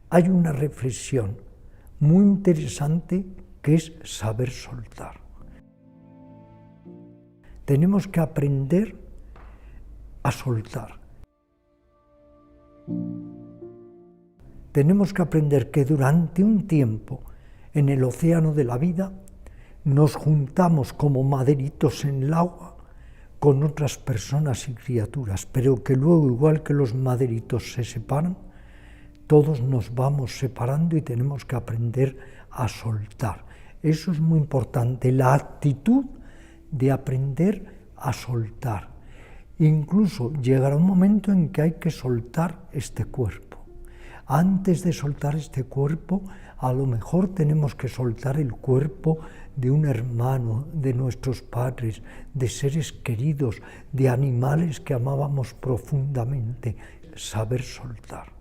hay una reflexión muy interesante que es saber soltar. Tenemos que aprender a soltar. Tenemos que aprender que durante un tiempo en el océano de la vida nos juntamos como maderitos en el agua con otras personas y criaturas, pero que luego, igual que los maderitos se separan, todos nos vamos separando y tenemos que aprender a soltar. Eso es muy importante, la actitud de aprender a soltar. Incluso llegará un momento en que hay que soltar este cuerpo. Antes de soltar este cuerpo, a lo mejor tenemos que soltar el cuerpo de un hermano, de nuestros padres, de seres queridos, de animales que amábamos profundamente. Saber soltar.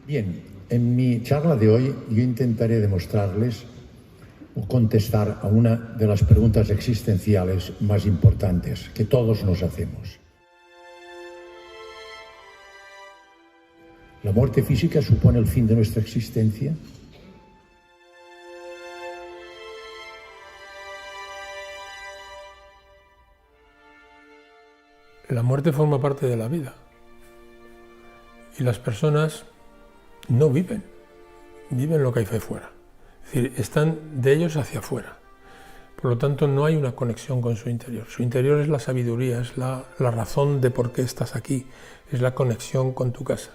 Bien, en mi charla de hoy yo intentaré demostrarles o contestar a una de las preguntas existenciales más importantes que todos nos hacemos. ¿La muerte física supone el fin de nuestra existencia? La muerte forma parte de la vida y las personas no viven lo que hay fuera, es decir, están de ellos hacia afuera, por lo tanto no hay una conexión con su interior. Su interior es la sabiduría, es la razón de por qué estás aquí, es la conexión con tu casa.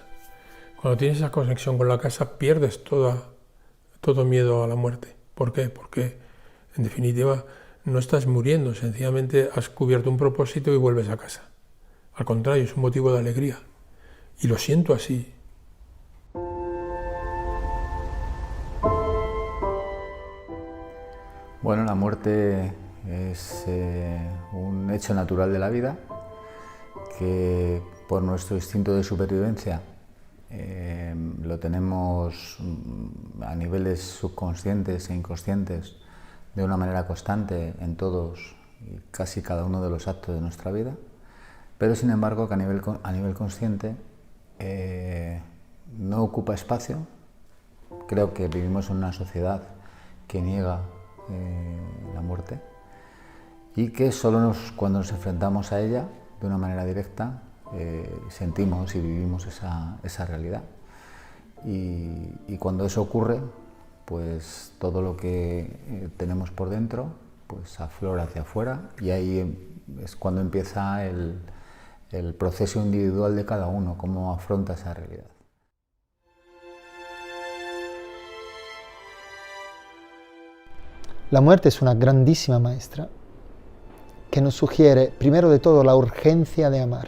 Cuando tienes esa conexión con la casa pierdes todo miedo a la muerte. ¿Por qué? Porque en definitiva no estás muriendo, sencillamente has cubierto un propósito y vuelves a casa. Al contrario, es un motivo de alegría y lo siento así. Bueno, la muerte es un hecho natural de la vida que por nuestro instinto de supervivencia lo tenemos a niveles subconscientes e inconscientes de una manera constante en todos y casi cada uno de los actos de nuestra vida, pero sin embargo que a nivel consciente no ocupa espacio. Creo que vivimos en una sociedad que niega la muerte y que solo cuando nos enfrentamos a ella de una manera directa sentimos y vivimos esa realidad y cuando eso ocurre pues todo lo que tenemos por dentro pues aflora hacia afuera y ahí es cuando empieza el proceso individual de cada uno, cómo afronta esa realidad. La muerte es una grandísima maestra que nos sugiere, primero de todo, la urgencia de amar.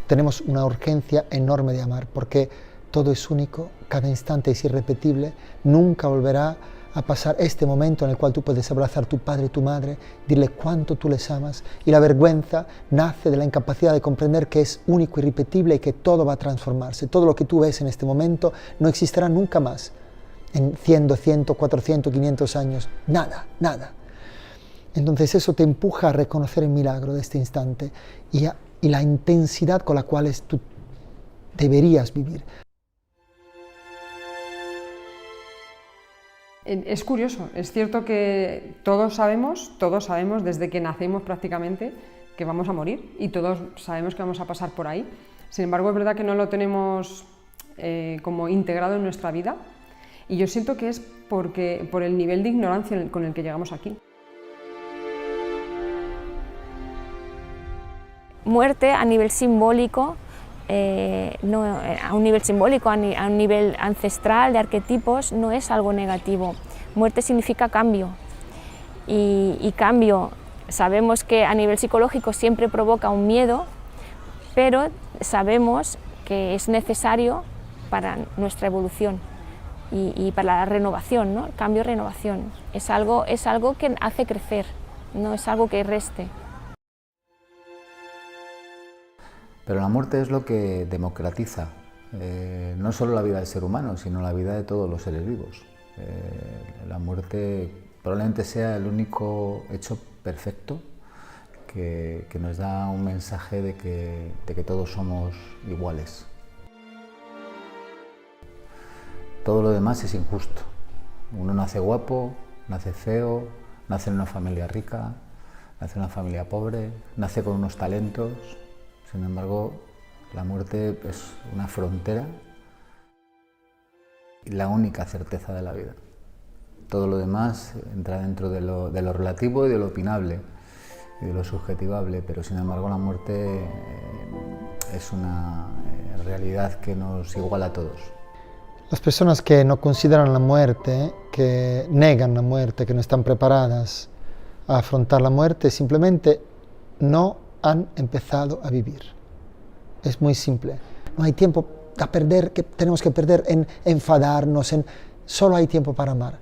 Tenemos una urgencia enorme de amar porque todo es único, cada instante es irrepetible, nunca volverá a pasar este momento en el cual tú puedes abrazar a tu padre, tu madre, dirle cuánto tú les amas y la vergüenza nace de la incapacidad de comprender que es único, irrepetible y que todo va a transformarse. Todo lo que tú ves en este momento no existirá nunca más. En 100, 200, 400, 500 años, nada, nada. Entonces eso te empuja a reconocer el milagro de este instante y la intensidad con la cual tú deberías vivir. Es curioso, es cierto que todos sabemos desde que nacemos prácticamente que vamos a morir y todos sabemos que vamos a pasar por ahí. Sin embargo, es verdad que no lo tenemos como integrado en nuestra vida. Y yo siento que es por el nivel de ignorancia con el que llegamos aquí. Muerte a nivel simbólico, no, a un nivel simbólico, a un nivel ancestral, de arquetipos, no es algo negativo. Muerte significa cambio. Y cambio, sabemos que a nivel psicológico siempre provoca un miedo, pero sabemos que es necesario para nuestra evolución y para la renovación, ¿no? El cambio-renovación. Es algo que hace crecer, no es algo que reste. Pero la muerte es lo que democratiza no solo la vida del ser humano, sino la vida de todos los seres vivos. La muerte probablemente sea el único hecho perfecto que nos da un mensaje de que todos somos iguales. Todo lo demás es injusto. Uno nace guapo, nace feo, nace en una familia rica, nace en una familia pobre, nace con unos talentos. Sin embargo, la muerte es una frontera y la única certeza de la vida. Todo lo demás entra dentro de lo relativo y de lo opinable y de lo subjetivable, pero sin embargo la muerte es una realidad que nos iguala a todos. Las personas que no consideran la muerte, que negan la muerte, que no están preparadas a afrontar la muerte, simplemente no han empezado a vivir. Es muy simple. No hay tiempo a perder, que tenemos que perder en enfadarnos, solo hay tiempo para amar.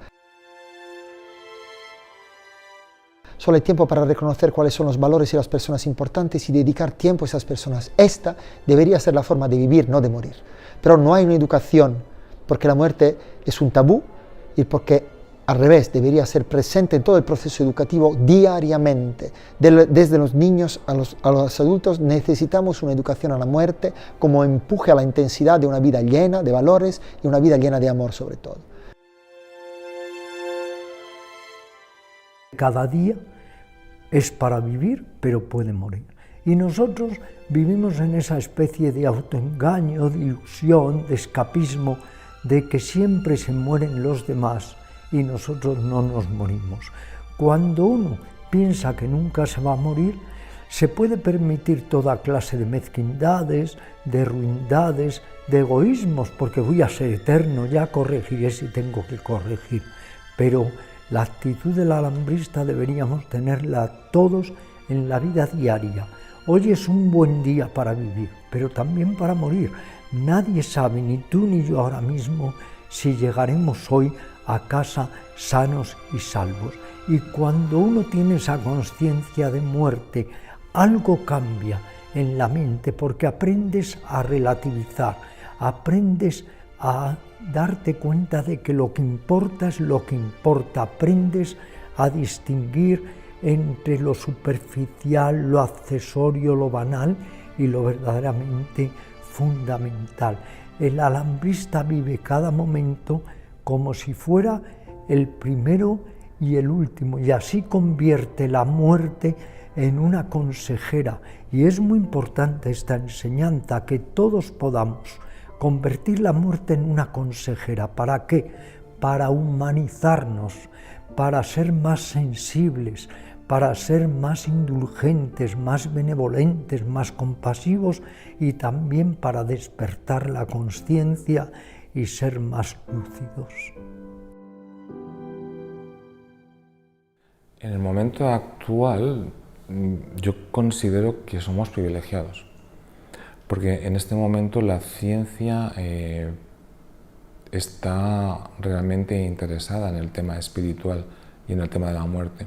Solo hay tiempo para reconocer cuáles son los valores y las personas importantes y dedicar tiempo a esas personas. Esta debería ser la forma de vivir, no de morir. Pero no hay una educación, porque la muerte es un tabú y porque al revés debería ser presente en todo el proceso educativo diariamente. Desde los niños a los adultos necesitamos una educación a la muerte como empuje a la intensidad de una vida llena de valores y una vida llena de amor sobre todo. Cada día es para vivir, pero puede morir. Y nosotros vivimos en esa especie de autoengaño, de ilusión, de escapismo, de que siempre se mueren los demás y nosotros no nos morimos. Cuando uno piensa que nunca se va a morir, se puede permitir toda clase de mezquindades, de ruindades, de egoísmos, porque voy a ser eterno, ya corregiré si tengo que corregir. Pero la actitud del alambrista deberíamos tenerla todos en la vida diaria. Hoy es un buen día para vivir, pero también para morir. Nadie sabe, ni tú ni yo ahora mismo, si llegaremos hoy a casa sanos y salvos. Y cuando uno tiene esa conciencia de muerte, algo cambia en la mente, porque aprendes a relativizar, aprendes a darte cuenta de que lo que importa es lo que importa, aprendes a distinguir entre lo superficial, lo accesorio, lo banal y lo verdaderamente fundamental. El alambrista vive cada momento como si fuera el primero y el último, y así convierte la muerte en una consejera. Y es muy importante esta enseñanza, que todos podamos convertir la muerte en una consejera. ¿Para qué? Para humanizarnos, para ser más sensibles, para ser más indulgentes, más benevolentes, más compasivos, y también para despertar la conciencia y ser más lúcidos. En el momento actual, yo considero que somos privilegiados, porque en este momento la ciencia está realmente interesada en el tema espiritual y en el tema de la muerte.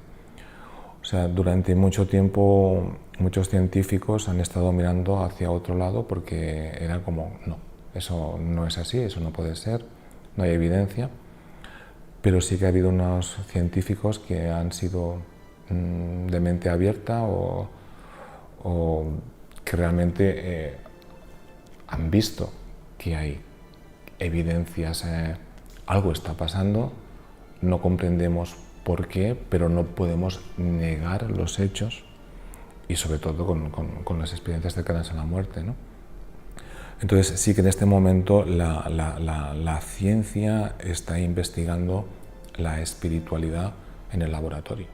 O sea, durante mucho tiempo muchos científicos han estado mirando hacia otro lado porque era como, no, eso no es así, eso no puede ser, no hay evidencia. Pero sí que ha habido unos científicos que han sido de mente abierta o que realmente han visto que hay evidencias, algo está pasando, no comprendemos por qué, pero no podemos negar los hechos y sobre todo con las experiencias cercanas a la muerte, ¿no? Entonces sí que en este momento la ciencia está investigando la espiritualidad en el laboratorio.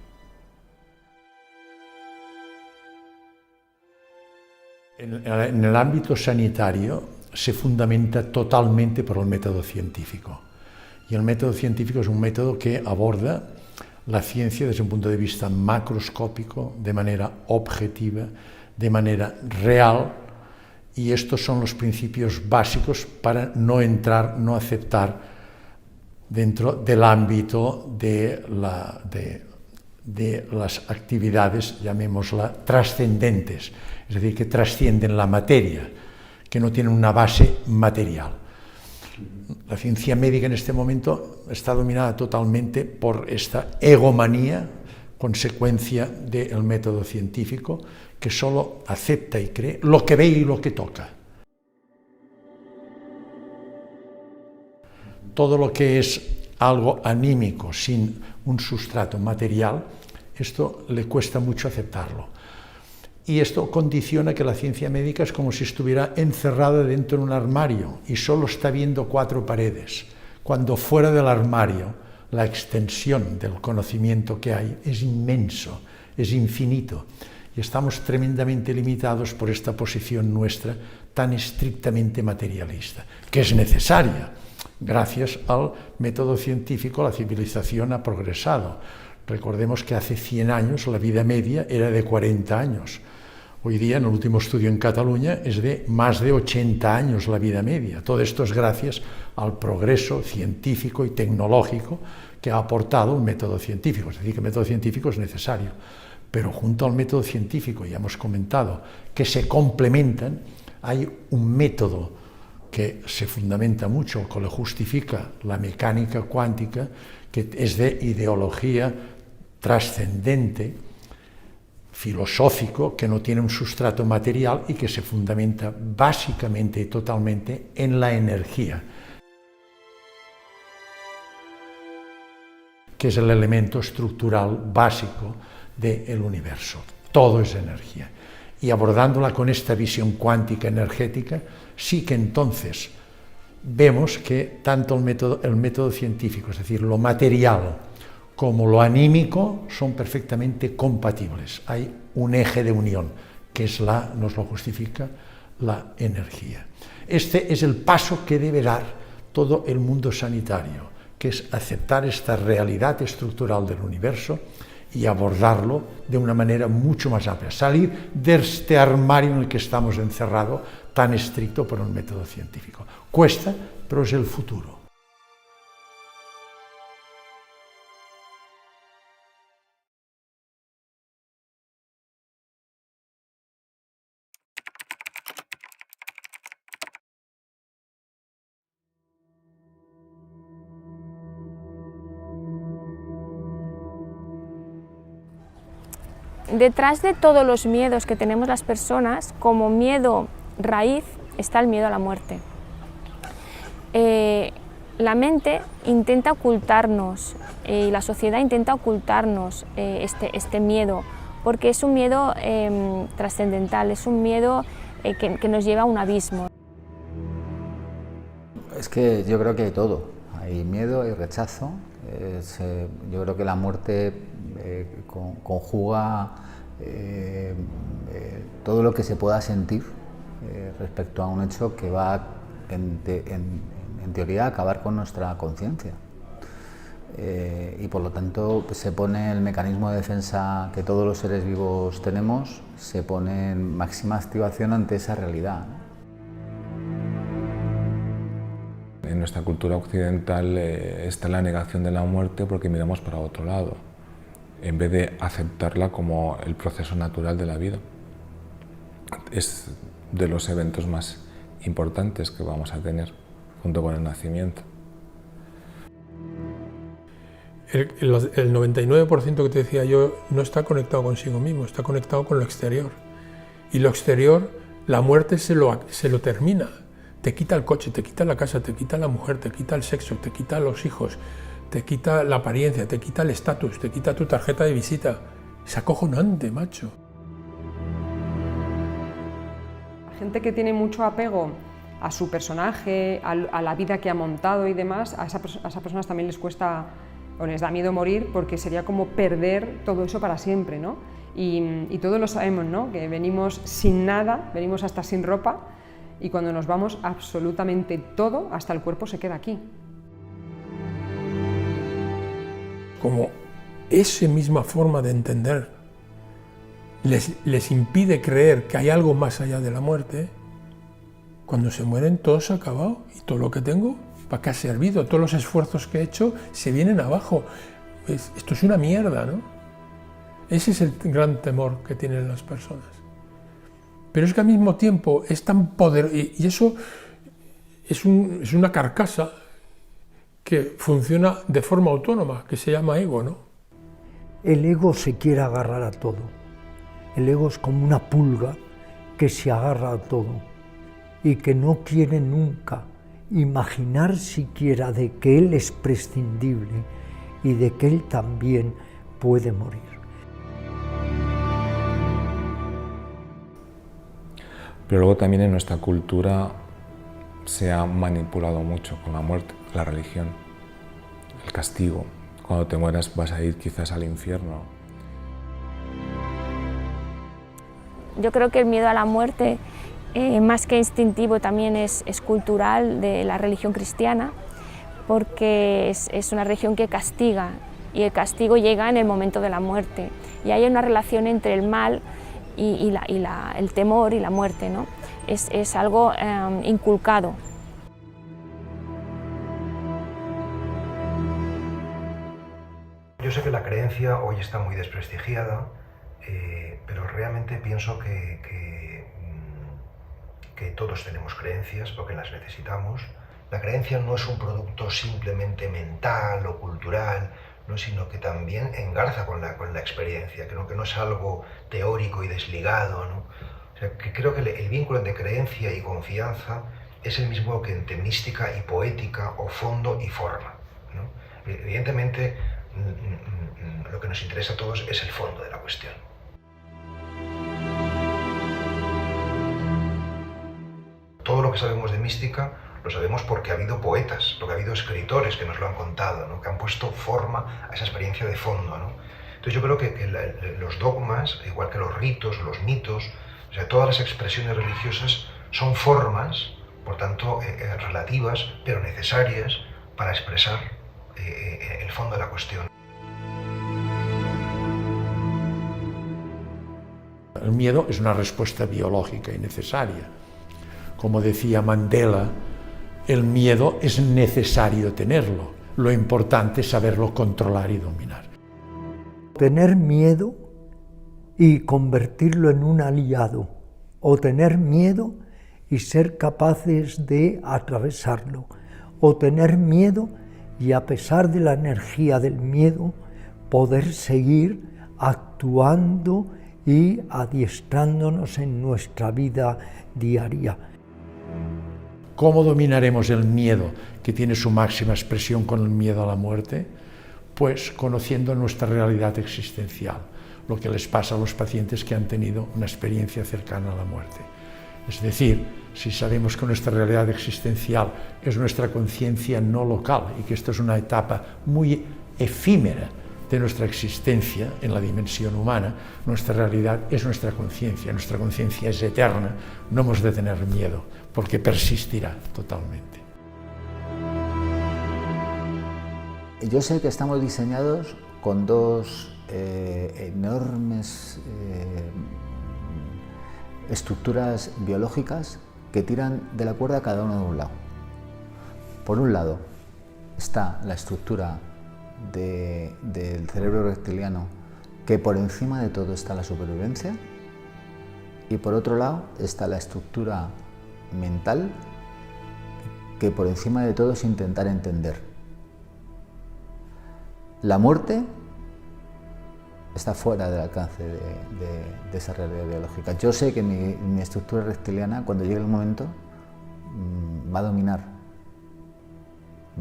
En el ámbito sanitario se fundamenta totalmente por el método científico. Y el método científico es un método que aborda la ciencia desde un punto de vista macroscópico, de manera objetiva, de manera real Y estos son los principios básicos para no entrar, no aceptar dentro del ámbito de las actividades, llamémosla, trascendentes, es decir, que trascienden la materia, que no tienen una base material. La ciencia médica en este momento está dominada totalmente por esta egomanía, consecuencia del método científico, que solo acepta y cree lo que ve y lo que toca. Todo lo que es algo anímico, sin un sustrato material, esto le cuesta mucho aceptarlo. Y esto condiciona que la ciencia médica es como si estuviera encerrada dentro de un armario y solo está viendo 4 paredes, cuando fuera del armario la extensión del conocimiento que hay es inmenso, es infinito. Y estamos tremendamente limitados por esta posición nuestra tan estrictamente materialista, que es necesaria. Gracias al método científico la civilización ha progresado. Recordemos que hace 100 años la vida media era de 40 años. Hoy día, en el último estudio en Cataluña, es de más de 80 años la vida media. Todo esto es gracias al progreso científico y tecnológico que ha aportado un método científico. Es decir, que el método científico es necesario. Pero junto al método científico, ya hemos comentado, que se complementan, hay un método que se fundamenta mucho, que lo justifica la mecánica cuántica, que es de ideología trascendente, filosófico, que no tiene un sustrato material y que se fundamenta básicamente y totalmente en la energía, que es el elemento estructural básico del universo. Todo es energía. Y abordándola con esta visión cuántica energética, sí que entonces vemos que tanto el método científico, es decir, lo material, como lo anímico, son perfectamente compatibles. Hay un eje de unión, que es nos lo justifica la energía. Este es el paso que debe dar todo el mundo sanitario, que es aceptar esta realidad estructural del universo y abordarlo de una manera mucho más amplia, salir de este armario en el que estamos encerrados tan estricto por un método científico. Cuesta, pero es el futuro. Detrás de todos los miedos que tenemos las personas, como miedo raíz, está el miedo a la muerte. La mente intenta ocultarnos y la sociedad intenta ocultarnos este miedo, porque es un miedo trascendental, es un miedo que nos lleva a un abismo. Es que yo creo que hay todo, hay miedo, hay rechazo. Yo creo que la muerte conjuga todo lo que se pueda sentir respecto a un hecho que va en teoría a acabar con nuestra conciencia. Y por lo tanto se pone el mecanismo de defensa que todos los seres vivos tenemos, se pone en máxima activación ante esa realidad, ¿no? En nuestra cultura occidental está la negación de la muerte porque miramos para otro lado, en vez de aceptarla como el proceso natural de la vida. Es de los eventos más importantes que vamos a tener, junto con el nacimiento. El 99% que te decía yo no está conectado consigo mismo, está conectado con lo exterior. Y lo exterior, la muerte se lo termina. Te quita el coche, te quita la casa, te quita la mujer, te quita el sexo, te quita los hijos, te quita la apariencia, te quita el estatus, te quita tu tarjeta de visita. Es acojonante, macho. La gente que tiene mucho apego a su personaje, a la vida que ha montado y demás, a esas personas también les cuesta o les da miedo morir, porque sería como perder todo eso para siempre, ¿no? Y todos lo sabemos, ¿no? Que venimos sin nada, venimos hasta sin ropa, y cuando nos vamos absolutamente todo, hasta el cuerpo se queda aquí. Como esa misma forma de entender les impide creer que hay algo más allá de la muerte, cuando se mueren todo se ha acabado y todo lo que tengo, ¿para qué ha servido? Todos los esfuerzos que he hecho se vienen abajo. Esto es una mierda, ¿no? Ese es el gran temor que tienen las personas. Pero es que al mismo tiempo es tan poderoso, y eso es una carcasa que funciona de forma autónoma, que se llama ego, ¿no? El ego se quiere agarrar a todo. El ego es como una pulga que se agarra a todo y que no quiere nunca imaginar siquiera de que él es prescindible y de que él también puede morir. Pero luego también en nuestra cultura se ha manipulado mucho con la muerte, la religión, el castigo. Cuando te mueras vas a ir quizás al infierno. Yo creo que el miedo a la muerte, más que instintivo, también es cultural de la religión cristiana, porque es una religión que castiga, y el castigo llega en el momento de la muerte. Y hay una relación entre el mal y el temor y la muerte, ¿no? Es algo inculcado. Yo sé que la creencia hoy está muy desprestigiada, pero realmente pienso que todos tenemos creencias porque las necesitamos. La creencia no es un producto simplemente mental o cultural, ¿no? Sino que también engarza con la experiencia, creo que no es algo teórico y desligado, ¿no? O sea, que creo que el vínculo entre creencia y confianza es el mismo que entre mística y poética, o fondo y forma, ¿no? Evidentemente, lo que nos interesa a todos es el fondo de la cuestión. Todo lo que sabemos de mística lo sabemos porque ha habido poetas, porque ha habido escritores que nos lo han contado, ¿no? Que han puesto forma a esa experiencia de fondo, ¿no? Entonces yo creo que los dogmas, igual que los ritos, los mitos, o sea, todas las expresiones religiosas son formas, por tanto, relativas, pero necesarias para expresar el fondo de la cuestión. El miedo es una respuesta biológica y necesaria. Como decía Mandela, el miedo es necesario tenerlo. Lo importante es saberlo controlar y dominar. Tener miedo y convertirlo en un aliado, o tener miedo y ser capaces de atravesarlo, o tener miedo y a pesar de la energía del miedo poder seguir actuando y adiestrándonos en nuestra vida diaria. ¿Cómo dominaremos el miedo, que tiene su máxima expresión con el miedo a la muerte? Pues conociendo nuestra realidad existencial, lo que les pasa a los pacientes que han tenido una experiencia cercana a la muerte. Es decir, si sabemos que nuestra realidad existencial es nuestra conciencia no local y que esto es una etapa muy efímera de nuestra existencia en la dimensión humana, nuestra realidad es nuestra conciencia es eterna, no hemos de tener miedo, porque persistirá totalmente. Yo sé que estamos diseñados con dos enormes estructuras biológicas que tiran de la cuerda cada uno de un lado. Por un lado está la estructura del cerebro reptiliano, que por encima de todo está la supervivencia, y por otro lado está la estructura mental, que por encima de todo es intentar entender. La muerte está fuera del alcance de esa realidad biológica. Yo sé que mi estructura reptiliana, cuando llegue el momento, va a dominar.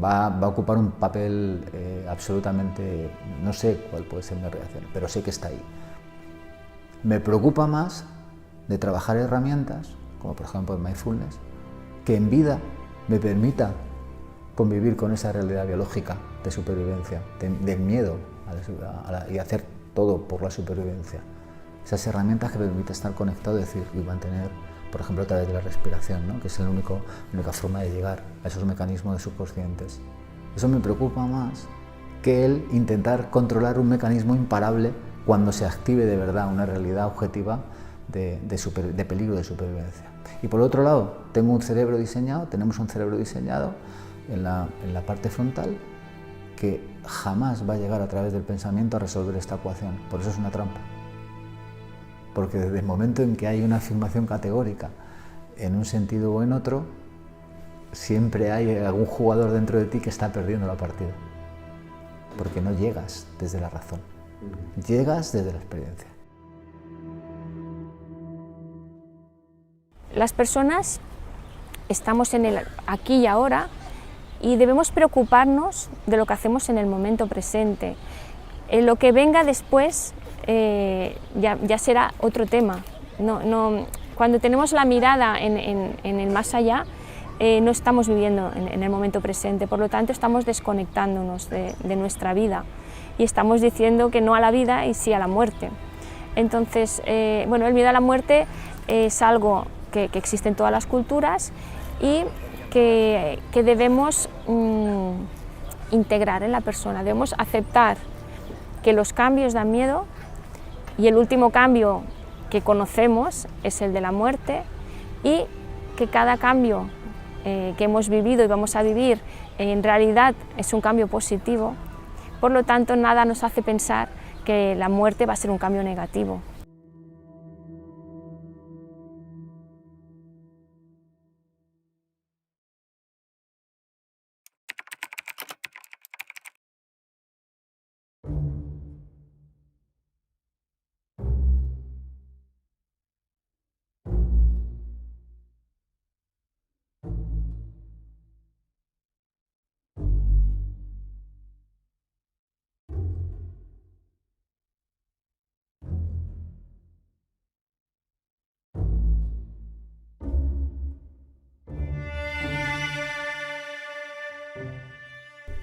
Va a ocupar un papel absolutamente, no sé cuál puede ser mi reacción, pero sé que está ahí. Me preocupa más de trabajar herramientas, como por ejemplo el mindfulness, que en vida me permita convivir con esa realidad biológica de supervivencia, del miedo y hacer todo por la supervivencia. Esas herramientas que me permiten estar conectado, decir, y mantener, por ejemplo, a través de la respiración, ¿no? Que es la única forma de llegar a esos mecanismos de subconscientes. Eso me preocupa más que el intentar controlar un mecanismo imparable cuando se active de verdad una realidad objetiva de peligro de supervivencia. Y por otro lado, tenemos un cerebro diseñado en la parte frontal que jamás va a llegar a través del pensamiento a resolver esta ecuación. Por eso es una trampa. Porque desde el momento en que hay una afirmación categórica en un sentido o en otro, siempre hay algún jugador dentro de ti que está perdiendo la partida. Porque no llegas desde la razón, llegas desde la experiencia. Las personas estamos en el aquí y ahora y debemos preocuparnos de lo que hacemos en el momento presente. Lo que venga después ya será otro tema. Cuando tenemos la mirada en el más allá, no estamos viviendo en el momento presente, por lo tanto estamos desconectándonos de nuestra vida y estamos diciendo que no a la vida y sí a la muerte. Entonces, bueno, el miedo a la muerte es algo que existe en todas las culturas y que debemos integrar en la persona, debemos aceptar que los cambios dan miedo y el último cambio que conocemos es el de la muerte y que cada cambio que hemos vivido y vamos a vivir en realidad es un cambio positivo, por lo tanto nada nos hace pensar que la muerte va a ser un cambio negativo.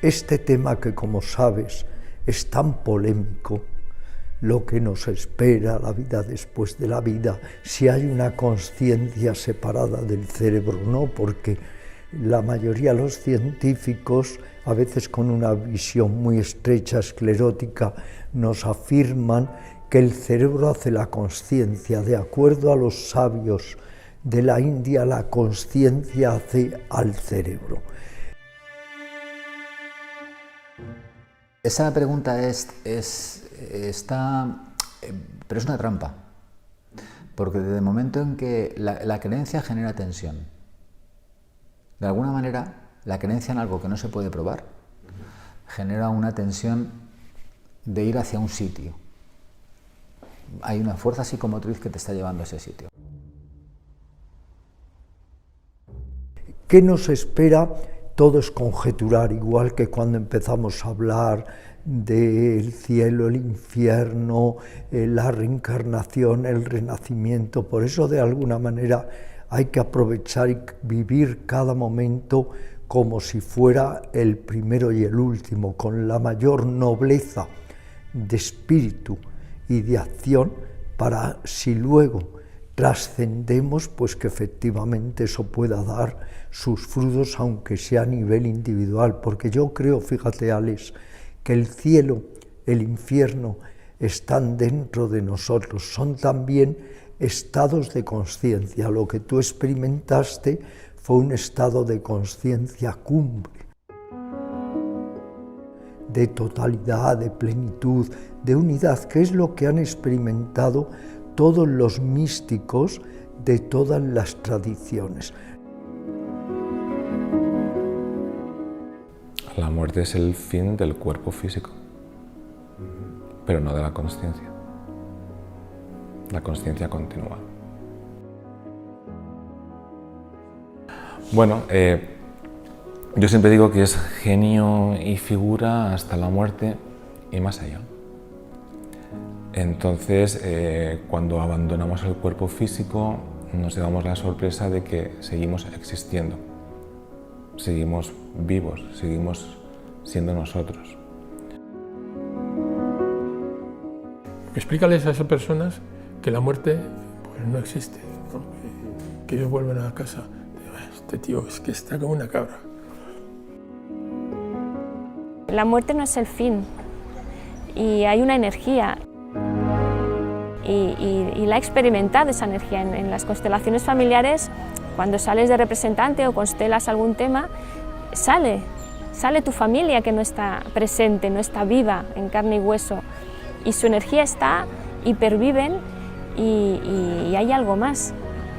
Este tema que, como sabes, es tan polémico, lo que nos espera, la vida después de la vida, si hay una consciencia separada del cerebro o no, porque la mayoría de los científicos, a veces con una visión muy estrecha, esclerótica, nos afirman que el cerebro hace la consciencia. De acuerdo a los sabios de la India, la consciencia hace al cerebro. Esa pregunta pero es una trampa, porque desde el momento en que la creencia genera tensión, de alguna manera la creencia en algo que no se puede probar genera una tensión de ir hacia un sitio. Hay una fuerza psicomotriz que te está llevando a ese sitio. ¿Qué nos espera? Todo es conjeturar, igual que cuando empezamos a hablar del cielo, el infierno, la reencarnación, el renacimiento. Por eso, de alguna manera, hay que aprovechar y vivir cada momento como si fuera el primero y el último, con la mayor nobleza de espíritu y de acción, para si luego trascendemos, pues que efectivamente eso pueda dar sus frutos, aunque sea a nivel individual, porque yo creo, fíjate, Alex, que el cielo, el infierno están dentro de nosotros, son también estados de conciencia. Lo que tú experimentaste fue un estado de conciencia cumbre, de totalidad, de plenitud, de unidad, que es lo que han experimentado todos los místicos de todas las tradiciones. La muerte es el fin del cuerpo físico, pero no de la consciencia. La consciencia continúa. Bueno, yo siempre digo que es genio y figura hasta la muerte y más allá. Entonces, cuando abandonamos el cuerpo físico, nos llevamos la sorpresa de que seguimos existiendo, seguimos vivos, seguimos siendo nosotros. Explícales a esas personas que la muerte pues, no existe, ¿no? Que ellos vuelven a casa. Este tío es que está como una cabra. La muerte no es el fin y hay una energía. y la he experimentado esa energía. En las constelaciones familiares, cuando sales de representante o constelas algún tema, sale tu familia que no está presente, no está viva en carne y hueso, y su energía está, y perviven, y hay algo más.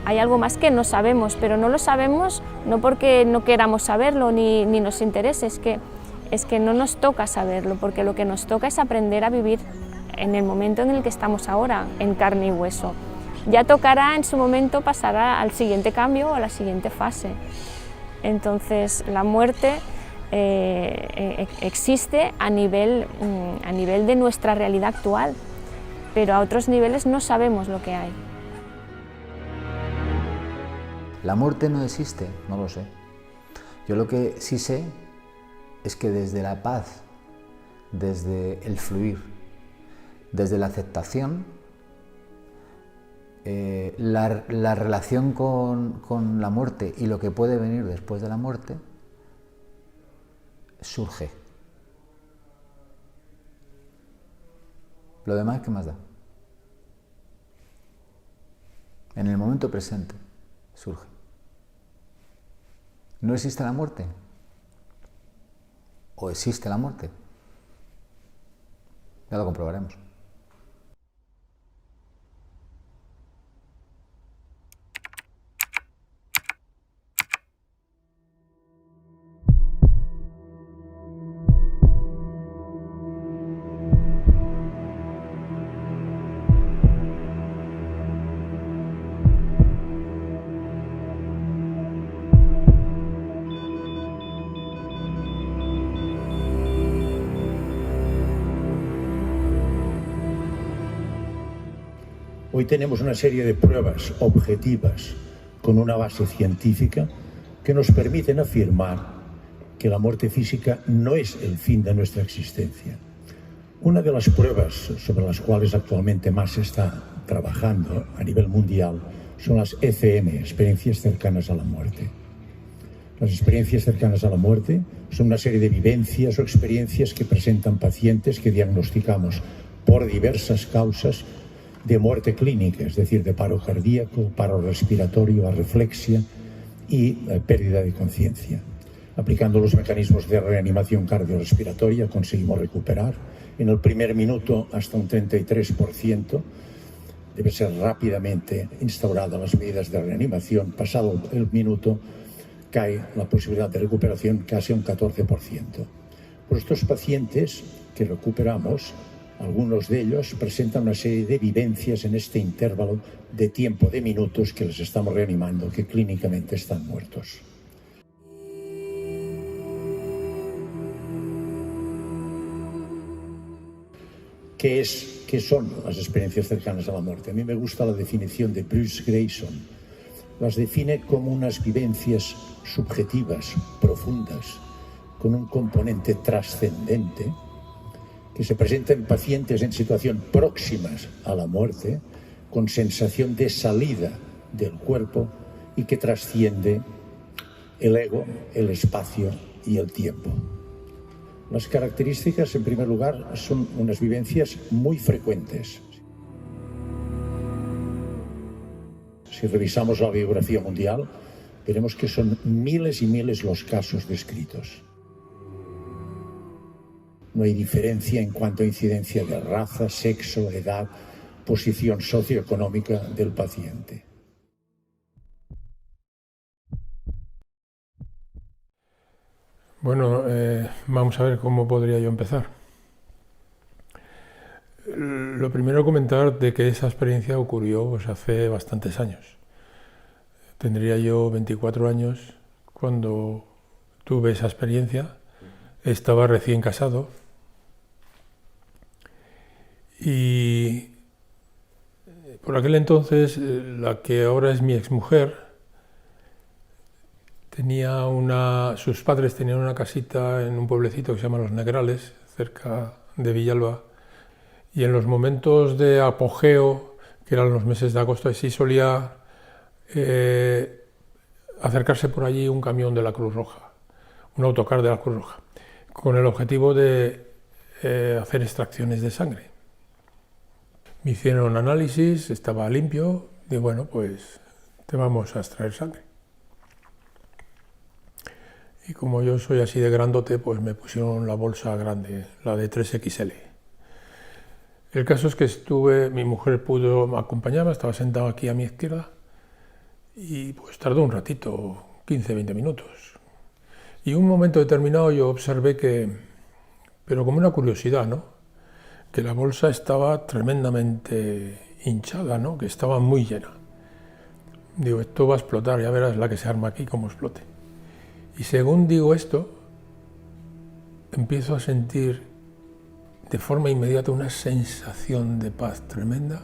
Hay algo más que no sabemos, pero no lo sabemos no porque no queramos saberlo ni nos interese, es que no nos toca saberlo, porque lo que nos toca es aprender a vivir en el momento en el que estamos ahora, en carne y hueso. Ya tocará en su momento pasar al siguiente cambio o a la siguiente fase. Entonces la muerte existe a nivel de nuestra realidad actual, pero a otros niveles no sabemos lo que hay. ¿La muerte no existe? No lo sé. Yo lo que sí sé es que desde la paz, desde el fluir, desde la aceptación, la relación con la muerte y lo que puede venir después de la muerte surge. Lo demás, ¿qué más da? En el momento presente surge. ¿No existe la muerte? ¿O existe la muerte? Ya lo comprobaremos. Hoy tenemos una serie de pruebas objetivas con una base científica que nos permiten afirmar que la muerte física no es el fin de nuestra existencia. Una de las pruebas sobre las cuales actualmente más se está trabajando a nivel mundial son las ECM, experiencias cercanas a la muerte. Las experiencias cercanas a la muerte son una serie de vivencias o experiencias que presentan pacientes que diagnosticamos por diversas causas de muerte clínica, es decir, de paro cardíaco, paro respiratorio, arreflexia y pérdida de conciencia. Aplicando los mecanismos de reanimación cardiorrespiratoria conseguimos recuperar en el primer minuto hasta un 33%. Debe ser rápidamente instauradas las medidas de reanimación. Pasado el minuto cae la posibilidad de recuperación casi a un 14%. Por estos pacientes que recuperamos, algunos de ellos presentan una serie de vivencias en este intervalo de tiempo de minutos que les estamos reanimando, que clínicamente están muertos. ¿Qué son las experiencias cercanas a la muerte? A mí me gusta la definición de Bruce Greyson. Las define como unas vivencias subjetivas, profundas, con un componente trascendente, que se presenta en pacientes en situación próximas a la muerte, con sensación de salida del cuerpo y que trasciende el ego, el espacio y el tiempo. Las características, en primer lugar, son unas vivencias muy frecuentes. Si revisamos la biografía mundial, veremos que son miles y miles los casos descritos. No hay diferencia en cuanto a incidencia de raza, sexo, edad, posición socioeconómica del paciente. Bueno, vamos a ver cómo podría yo empezar. Lo primero, comentar de que esa experiencia ocurrió pues, hace bastantes años. Tendría yo 24 años cuando tuve esa experiencia. Estaba recién casado. Y por aquel entonces, la que ahora es mi exmujer, sus padres tenían una casita en un pueblecito que se llama Los Negrales, cerca de Villalba, y en los momentos de apogeo, que eran los meses de agosto, sí solía acercarse por allí un camión de la Cruz Roja, un autocar de la Cruz Roja, con el objetivo de hacer extracciones de sangre. Me hicieron análisis, estaba limpio, y bueno, pues te vamos a extraer sangre. Y como yo soy así de grandote, pues me pusieron la bolsa grande, la de 3XL. El caso es que mi mujer pudo acompañarme, estaba sentada aquí a mi izquierda, y pues tardó un ratito, 15-20 minutos. Y en un momento determinado yo observé que, pero como una curiosidad, ¿no?, que la bolsa estaba tremendamente hinchada, ¿no?, que estaba muy llena. Digo, esto va a explotar, ya verás la que se arma aquí, cómo explote. Y según digo esto, empiezo a sentir de forma inmediata una sensación de paz tremenda.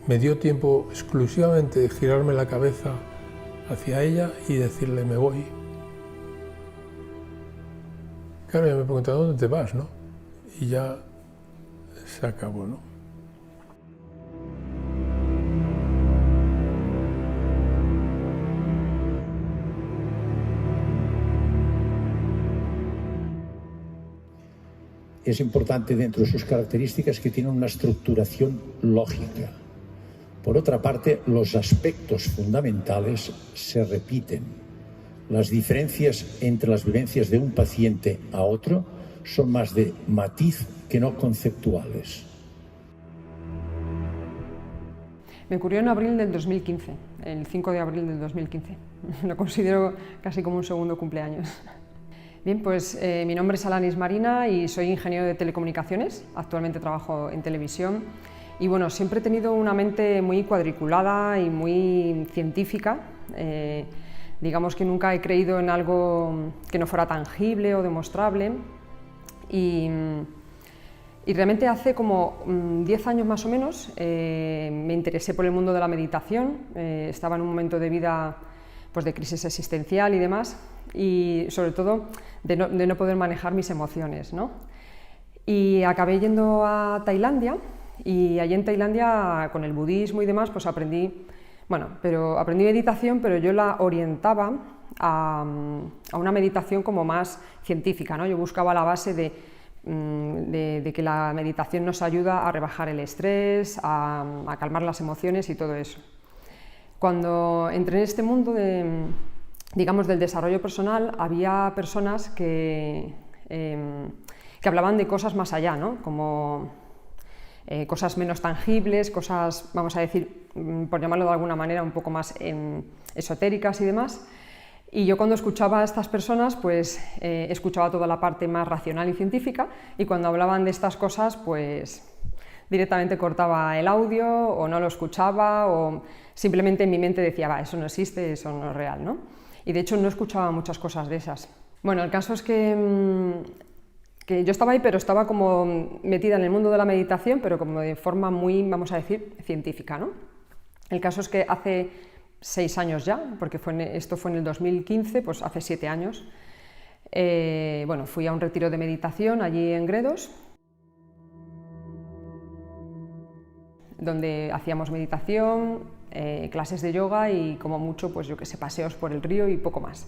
Me dio tiempo exclusivamente de girarme la cabeza hacia ella y decirle, me voy. Claro, ella me preguntó, ¿dónde te vas?, ¿no? Y ya se acabó, ¿no? Es importante dentro de sus características que tienen una estructuración lógica. Por otra parte, los aspectos fundamentales se repiten. Las diferencias entre las vivencias de un paciente a otro son más de matiz que no conceptuales. Me ocurrió en abril del 2015, el 5 de abril del 2015. Lo considero casi como un segundo cumpleaños. Bien, pues mi nombre es Alanis Marina y soy ingeniero de telecomunicaciones. Actualmente trabajo en televisión y bueno, siempre he tenido una mente muy cuadriculada y muy científica. Digamos que nunca he creído en algo que no fuera tangible o demostrable y realmente hace como 10 años más o menos me interesé por el mundo de la meditación. Estaba en un momento de vida pues, de crisis existencial y demás, y sobre todo de no poder manejar mis emociones, ¿no? Y acabé yendo a Tailandia, y allí en Tailandia con el budismo y demás pues aprendí meditación, pero yo la orientaba a una meditación como más científica, ¿no? Yo buscaba la base de que la meditación nos ayuda a rebajar el estrés, a calmar las emociones y todo eso. Cuando entré en este mundo del desarrollo personal, había personas que hablaban de cosas más allá, ¿no? Como cosas menos tangibles, cosas, vamos a decir, por llamarlo de alguna manera, un poco más esotéricas y demás. Y yo cuando escuchaba a estas personas, pues escuchaba toda la parte más racional y científica, y cuando hablaban de estas cosas, pues directamente cortaba el audio o no lo escuchaba, o simplemente en mi mente decía, va, eso no existe, eso no es real, ¿no? Y de hecho no escuchaba muchas cosas de esas. Bueno, el caso es que yo estaba ahí, pero estaba como metida en el mundo de la meditación, pero como de forma muy, vamos a decir, científica, ¿no? El caso es que hace 6 años ya, porque esto fue en el 2015, pues hace 7 años, bueno, fui a un retiro de meditación allí en Gredos, donde hacíamos meditación, clases de yoga y como mucho, pues yo qué sé, paseos por el río y poco más.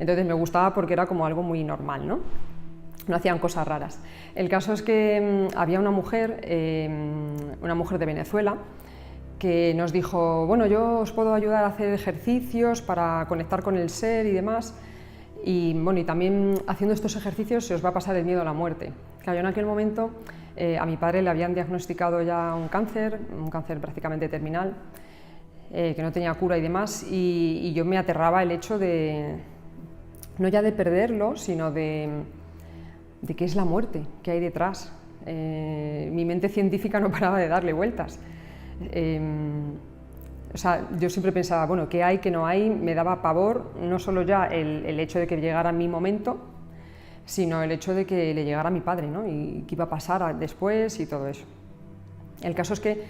Entonces me gustaba porque era como algo muy normal, ¿no? No hacían cosas raras. El caso es que había una mujer de Venezuela, que nos dijo, bueno, yo os puedo ayudar a hacer ejercicios para conectar con el ser y demás, y bueno, y también haciendo estos ejercicios se os va a pasar el miedo a la muerte. Claro, en aquel momento a mi padre le habían diagnosticado ya un cáncer prácticamente terminal, que no tenía cura y demás, y yo me aterraba el hecho de, no ya de perderlo, sino de qué es la muerte, qué hay detrás. Mi mente científica no paraba de darle vueltas. O sea, yo siempre pensaba, bueno, qué hay, qué no hay, me daba pavor, no solo ya el hecho de que llegara mi momento, sino el hecho de que le llegara a mi padre, ¿no? Y qué iba a pasar después y todo eso. El caso es que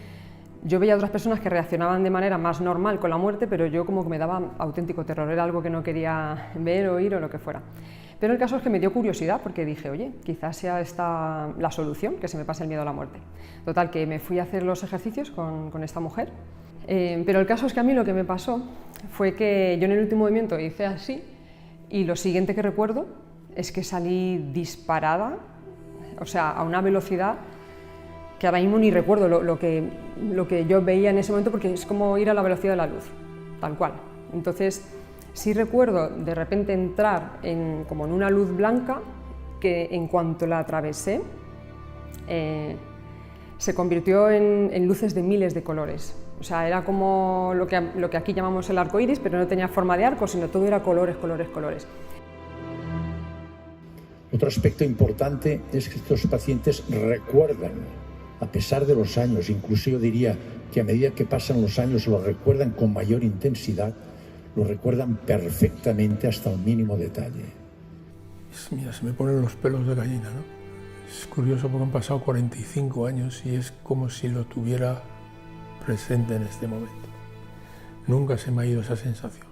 yo veía a otras personas que reaccionaban de manera más normal con la muerte, pero yo como que me daba auténtico terror, era algo que no quería ver, oír o lo que fuera. Pero el caso es que me dio curiosidad porque dije, oye, quizás sea esta la solución, que se me pase el miedo a la muerte. Total, que me fui a hacer los ejercicios con esta mujer, pero el caso es que a mí lo que me pasó fue que yo en el último movimiento hice así y lo siguiente que recuerdo es que salí disparada, o sea, a una velocidad que ahora mismo ni recuerdo lo que yo veía en ese momento, porque es como ir a la velocidad de la luz, tal cual. Entonces, sí recuerdo de repente entrar como en una luz blanca que en cuanto la atravesé se convirtió en luces de miles de colores. O sea, era como lo que aquí llamamos el arco iris, pero no tenía forma de arco, sino todo era colores, colores, colores. Otro aspecto importante es que estos pacientes recuerdan, a pesar de los años, incluso yo diría que a medida que pasan los años lo recuerdan con mayor intensidad, lo recuerdan perfectamente hasta el mínimo detalle. Mira, se me ponen los pelos de gallina, ¿no? Es curioso porque han pasado 45 años y es como si lo tuviera presente en este momento. Nunca se me ha ido esa sensación.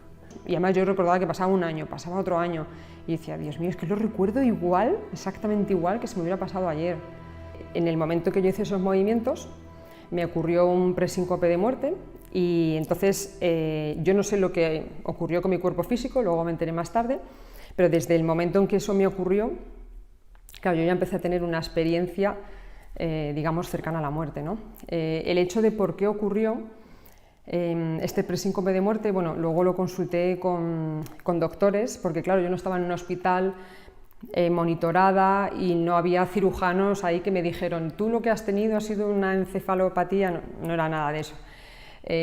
Y además yo recordaba que pasaba un año, pasaba otro año, y decía, Dios mío, es que lo recuerdo igual, exactamente igual que si me hubiera pasado ayer. En el momento que yo hice esos movimientos, me ocurrió un presíncope de muerte, y entonces yo no sé lo que ocurrió con mi cuerpo físico, luego me enteré más tarde, pero desde el momento en que eso me ocurrió, claro, yo ya empecé a tener una experiencia, digamos, cercana a la muerte, ¿no? El hecho de por qué ocurrió este presíncope de muerte, bueno, luego lo consulté con doctores, porque claro, yo no estaba en un hospital monitorada y no había cirujanos ahí que me dijeron, tú lo que has tenido ha sido una encefalopatía, no era nada de eso.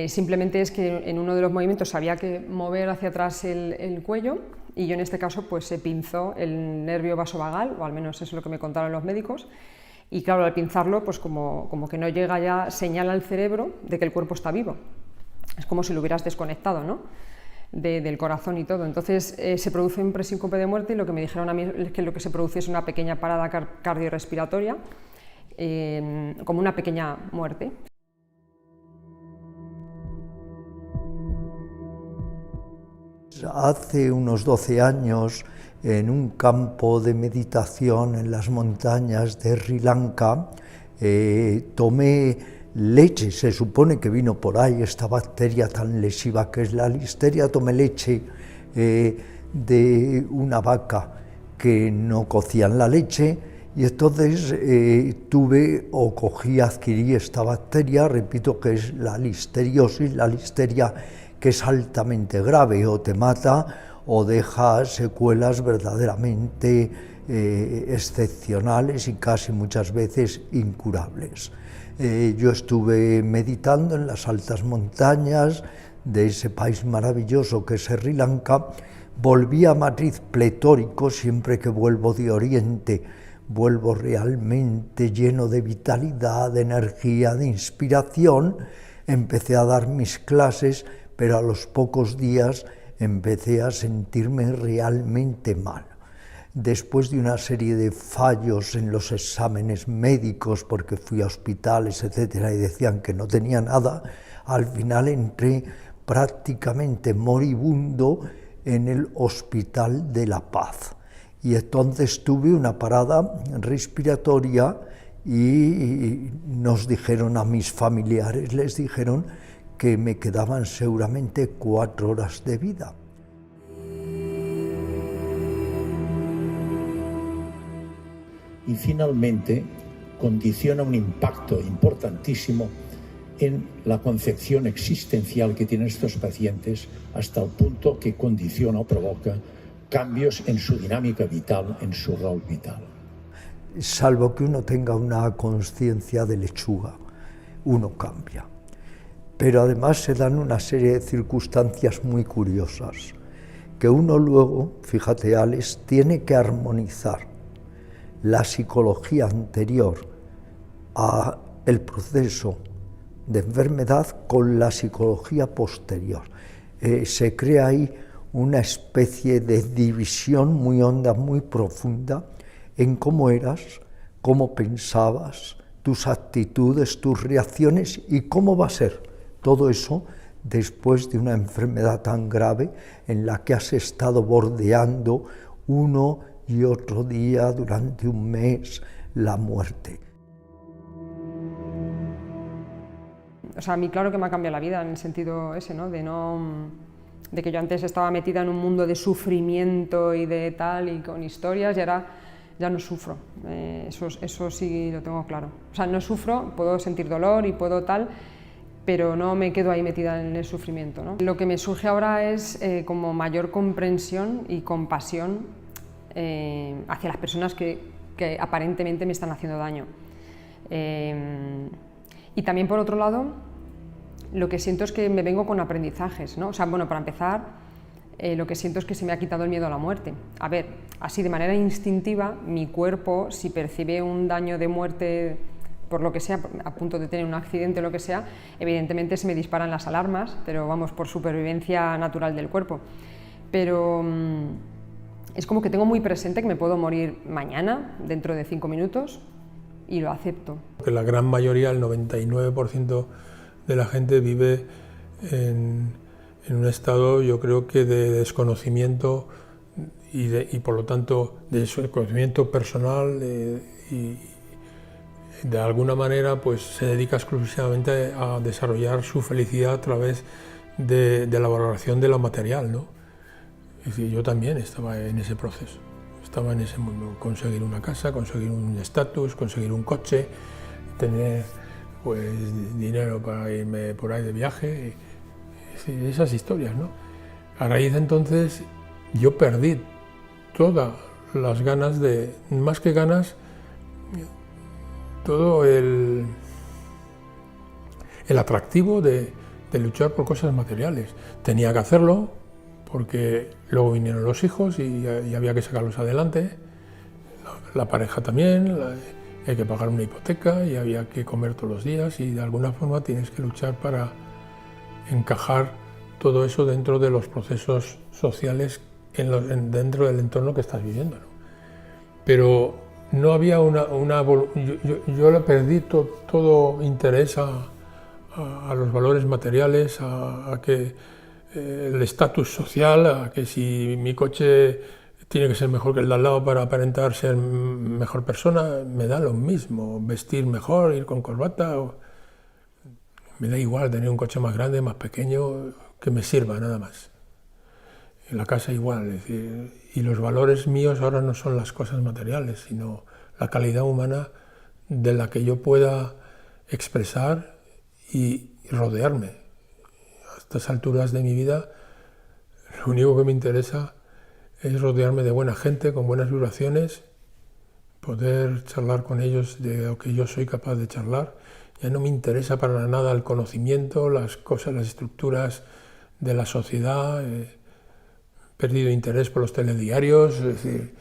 Simplemente es que en uno de los movimientos había que mover hacia atrás el cuello, y yo en este caso pues se pinzó el nervio vasovagal, o al menos eso es lo que me contaron los médicos, y claro, al pinzarlo pues como que no llega ya señal al cerebro de que el cuerpo está vivo. Es como si lo hubieras desconectado, ¿no? Del corazón y todo. Entonces se produce un presíncope de muerte, y lo que me dijeron a mí es que lo que se produce es una pequeña parada cardiorrespiratoria, como una pequeña muerte. Hace unos 12 años, en un campo de meditación en las montañas de Sri Lanka, tomé leche, se supone que vino por ahí esta bacteria tan lesiva que es la listeria. Tomé leche de una vaca que no cocían la leche, y entonces adquirí esta bacteria, repito que es la listeriosis, la listeria que es altamente grave, o te mata o deja secuelas verdaderamente excepcionales y casi muchas veces incurables. Yo estuve meditando en las altas montañas de ese país maravilloso que es Sri Lanka. Volví a Madrid pletórico. Siempre que vuelvo de Oriente, vuelvo realmente lleno de vitalidad, de energía, de inspiración. Empecé a dar mis clases, pero a los pocos días empecé a sentirme realmente mal. Después de una serie de fallos en los exámenes médicos, porque fui a hospitales, etcétera, y decían que no tenía nada, al final entré prácticamente moribundo en el Hospital de la Paz. Y entonces tuve una parada respiratoria y nos dijeron a mis familiares, les dijeron que me quedaban seguramente 4 horas de vida. Y finalmente condiciona un impacto importantísimo en la concepción existencial que tienen estos pacientes, hasta el punto que condiciona o provoca cambios en su dinámica vital, en su rol vital. Salvo que uno tenga una conciencia de lechuga, uno cambia. Pero además se dan una serie de circunstancias muy curiosas, que uno luego, fíjate Alex, tiene que armonizar la psicología anterior al proceso de enfermedad con la psicología posterior. Se crea ahí una especie de división muy honda, muy profunda, en cómo eras, cómo pensabas, tus actitudes, tus reacciones y cómo va a ser todo eso después de una enfermedad tan grave en la que has estado bordeando uno y otro día durante un mes la muerte. O sea, a mí claro que me ha cambiado la vida en el sentido ese, ¿no? De que yo antes estaba metida en un mundo de sufrimiento y de tal, y con historias, y ahora ya no sufro, eso sí lo tengo claro. O sea, no sufro, puedo sentir dolor y puedo tal, pero no me quedo ahí metida en el sufrimiento, ¿no? Lo que me surge ahora es como mayor comprensión y compasión hacia las personas que aparentemente me están haciendo daño. Y también, por otro lado, lo que siento es que me vengo con aprendizajes, ¿no? O sea, bueno, para empezar, lo que siento es que se me ha quitado el miedo a la muerte. A ver, así de manera instintiva, mi cuerpo, si percibe un daño de muerte por lo que sea, a punto de tener un accidente o lo que sea, evidentemente se me disparan las alarmas, pero vamos, por supervivencia natural del cuerpo. Pero es como que tengo muy presente que me puedo morir mañana, dentro de 5 minutos, y lo acepto. La gran mayoría, el 99% de la gente vive en un estado, yo creo que de desconocimiento y por lo tanto de desconocimiento personal y de alguna manera pues se dedica exclusivamente a desarrollar su felicidad a través de la valoración de lo material, ¿no? Es decir, yo también estaba en ese proceso, estaba en ese mundo, conseguir una casa, conseguir un estatus, conseguir un coche, tener pues dinero para irme por ahí de viaje, es decir, esas historias, ¿no? A raíz de entonces yo perdí todas las ganas de, más que ganas, todo el atractivo de luchar por cosas materiales. Tenía que hacerlo porque luego vinieron los hijos y había que sacarlos adelante, la pareja también, hay que pagar una hipoteca y había que comer todos los días y de alguna forma tienes que luchar para encajar todo eso dentro de los procesos sociales dentro del entorno que estás viviendo, ¿no? Pero no había yo le perdí todo interés a los valores materiales, a que el estatus social, a que si mi coche tiene que ser mejor que el de al lado para aparentar ser mejor persona, me da lo mismo, vestir mejor, ir con corbata, me da igual tener un coche más grande, más pequeño, que me sirva nada más. En la casa igual, es decir, y los valores míos ahora no son las cosas materiales, sino la calidad humana de la que yo pueda expresar y rodearme. A estas alturas de mi vida, lo único que me interesa es rodearme de buena gente, con buenas vibraciones, poder charlar con ellos de lo que yo soy capaz de charlar. Ya no me interesa para nada el conocimiento, las cosas, las estructuras de la sociedad. He perdido interés por los telediarios, es decir,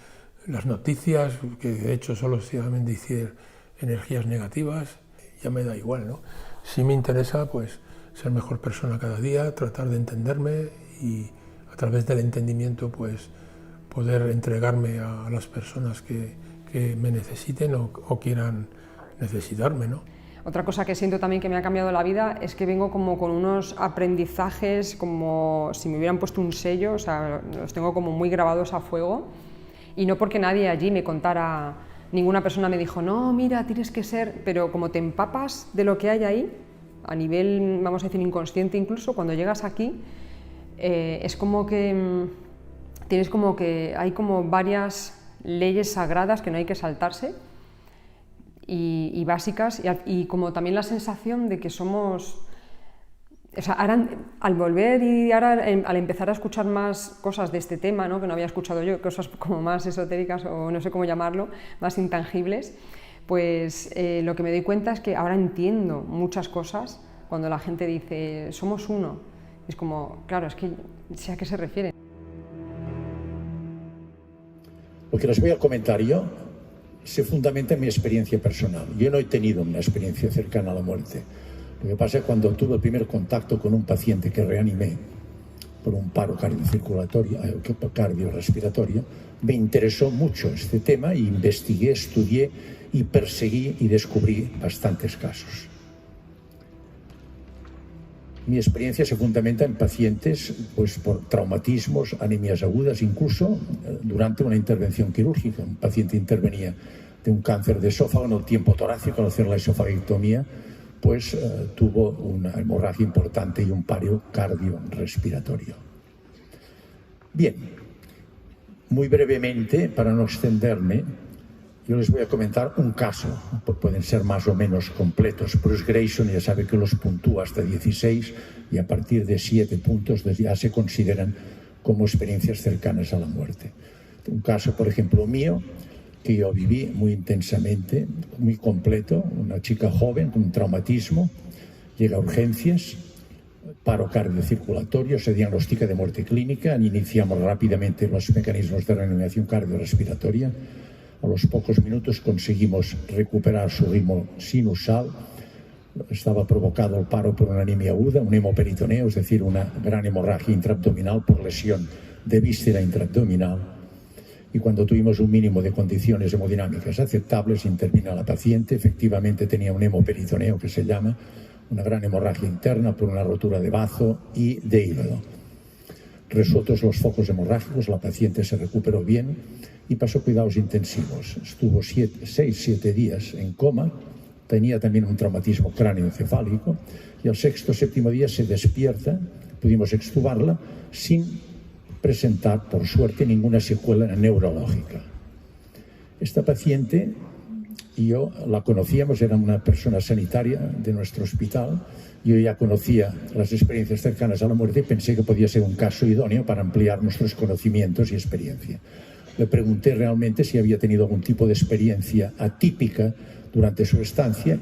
las noticias, que de hecho solo solamente dicen energías negativas, ya me da igual, ¿no? Sí me interesa pues ser mejor persona cada día, tratar de entenderme y a través del entendimiento pues poder entregarme a las personas que me necesiten o quieran necesitarme, ¿no? Otra cosa que siento también que me ha cambiado la vida es que vengo como con unos aprendizajes como si me hubieran puesto un sello, o sea, los tengo como muy grabados a fuego, y no porque nadie allí me contara, ninguna persona me dijo, no, mira, tienes que ser, pero como te empapas de lo que hay ahí, a nivel, vamos a decir, inconsciente incluso, cuando llegas aquí, es como que tienes como que hay como varias leyes sagradas que no hay que saltarse, y básicas, y como también la sensación de que somos, o sea, ahora, al volver y ahora al empezar a escuchar más cosas de este tema, ¿no? Que no había escuchado yo, cosas como más esotéricas o no sé cómo llamarlo, más intangibles, pues lo que me doy cuenta es que ahora entiendo muchas cosas cuando la gente dice somos uno. Es como, claro, es que sé a qué se refiere. Lo que les voy a comentar yo se fundamenta en mi experiencia personal. Yo no he tenido una experiencia cercana a la muerte. Lo que pasa es que cuando tuve el primer contacto con un paciente que reanimé por un paro cardiorrespiratorio, me interesó mucho este tema y investigué, estudié y perseguí y descubrí bastantes casos. Mi experiencia se fundamenta en pacientes pues, por traumatismos, anemias agudas, incluso durante una intervención quirúrgica. Un paciente intervenía de un cáncer de esófago en el tiempo torácico, al hacer la esofagectomía, pues tuvo una hemorragia importante y un paro cardiorrespiratorio. Bien, muy brevemente, para no extenderme, Yo les voy a comentar un caso, pueden ser más o menos completos. Bruce Grayson ya sabe que los puntúa hasta 16 y a partir de 7 puntos ya se consideran como experiencias cercanas a la muerte. Un caso, por ejemplo, mío, que yo viví muy intensamente, muy completo, una chica joven con un traumatismo, llega a urgencias, paro cardiocirculatorio, se diagnostica de muerte clínica, iniciamos rápidamente los mecanismos de reanimación cardiorrespiratoria. A los pocos minutos conseguimos recuperar su ritmo sinusal. Estaba provocado el paro por una anemia aguda, un hemoperitoneo, es decir, una gran hemorragia intraabdominal por lesión de víscera intraabdominal. Y cuando tuvimos un mínimo de condiciones hemodinámicas aceptables, intervino la paciente. Efectivamente tenía un hemoperitoneo, que se llama, una gran hemorragia interna por una rotura de bazo y de hígado. Resueltos los focos hemorrágicos, la paciente se recuperó bien y pasó cuidados intensivos. Estuvo 6-7 días en coma, tenía también un traumatismo cráneoencefálico y al 6º o 7º día se despierta, pudimos extubarla sin presentar, por suerte, ninguna secuela neurológica. Esta paciente, yo la conocíamos, era una persona sanitaria de nuestro hospital. Yo ya conocía las experiencias cercanas a la muerte y pensé que podía ser un caso idóneo para ampliar nuestros conocimientos y experiencia. Le pregunté realmente si había tenido algún tipo de experiencia atípica durante su estancia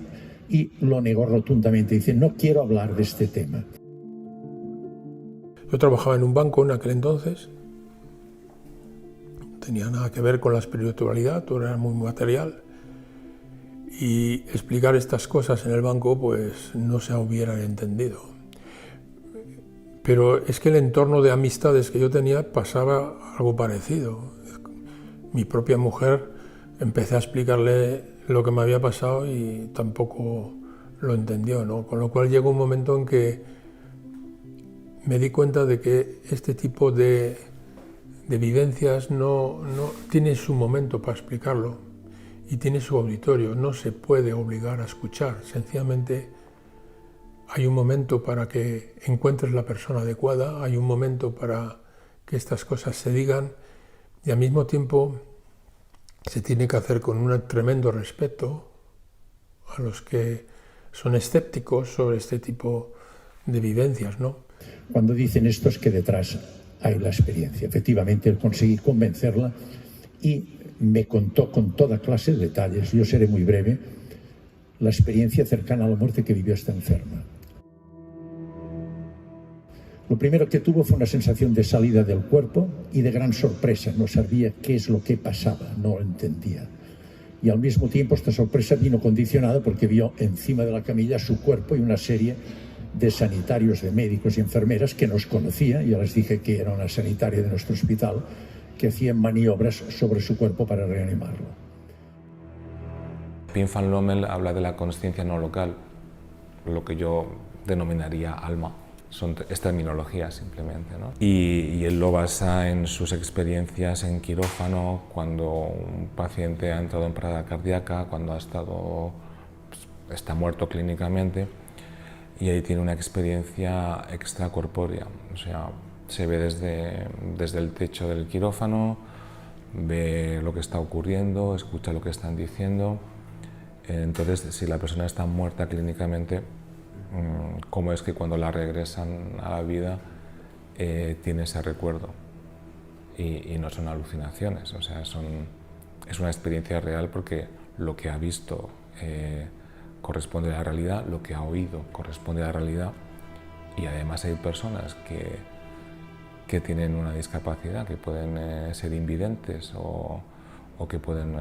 y lo negó rotundamente. Dice, no quiero hablar de este tema. Yo trabajaba en un banco en aquel entonces, no tenía nada que ver con la espiritualidad, todo era muy material. Y explicar estas cosas en el banco pues no se hubieran entendido. Pero es que el entorno de amistades que yo tenía pasaba algo parecido. Mi propia mujer, empecé a explicarle lo que me había pasado y tampoco lo entendió, ¿no? Con lo cual llegó un momento en que me di cuenta de que este tipo de vivencias no tiene su momento para explicarlo. Y tiene su auditorio, no se puede obligar a escuchar, sencillamente hay un momento para que encuentres la persona adecuada, hay un momento para que estas cosas se digan y al mismo tiempo se tiene que hacer con un tremendo respeto a los que son escépticos sobre este tipo de vivencias, ¿no? Cuando dicen esto es que detrás hay la experiencia. Efectivamente, conseguí convencerla y me contó con toda clase de detalles, yo seré muy breve, la experiencia cercana a la muerte que vivió esta enferma. Lo primero que tuvo fue una sensación de salida del cuerpo y de gran sorpresa, no sabía qué es lo que pasaba, no lo entendía. Y al mismo tiempo esta sorpresa vino condicionada porque vio encima de la camilla su cuerpo y una serie de sanitarios, de médicos y enfermeras que nos conocía, yo les dije que era una sanitaria de nuestro hospital, que hacían maniobras sobre su cuerpo para reanimarlo. Pim van Lommel habla de la consciencia no local, lo que yo denominaría alma. Es terminología simplemente, ¿no? Y él lo basa en sus experiencias en quirófano, cuando un paciente ha entrado en parada cardíaca, cuando está muerto clínicamente, y ahí tiene una experiencia extracorpórea, o sea, se ve desde el techo del quirófano, ve lo que está ocurriendo, escucha lo que están diciendo. Entonces, si la persona está muerta clínicamente, ¿cómo es que cuando la regresan a la vida tiene ese recuerdo? Y no son alucinaciones, o sea, es una experiencia real porque lo que ha visto corresponde a la realidad, lo que ha oído corresponde a la realidad, y además hay personas que tienen una discapacidad, que pueden ser invidentes o que pueden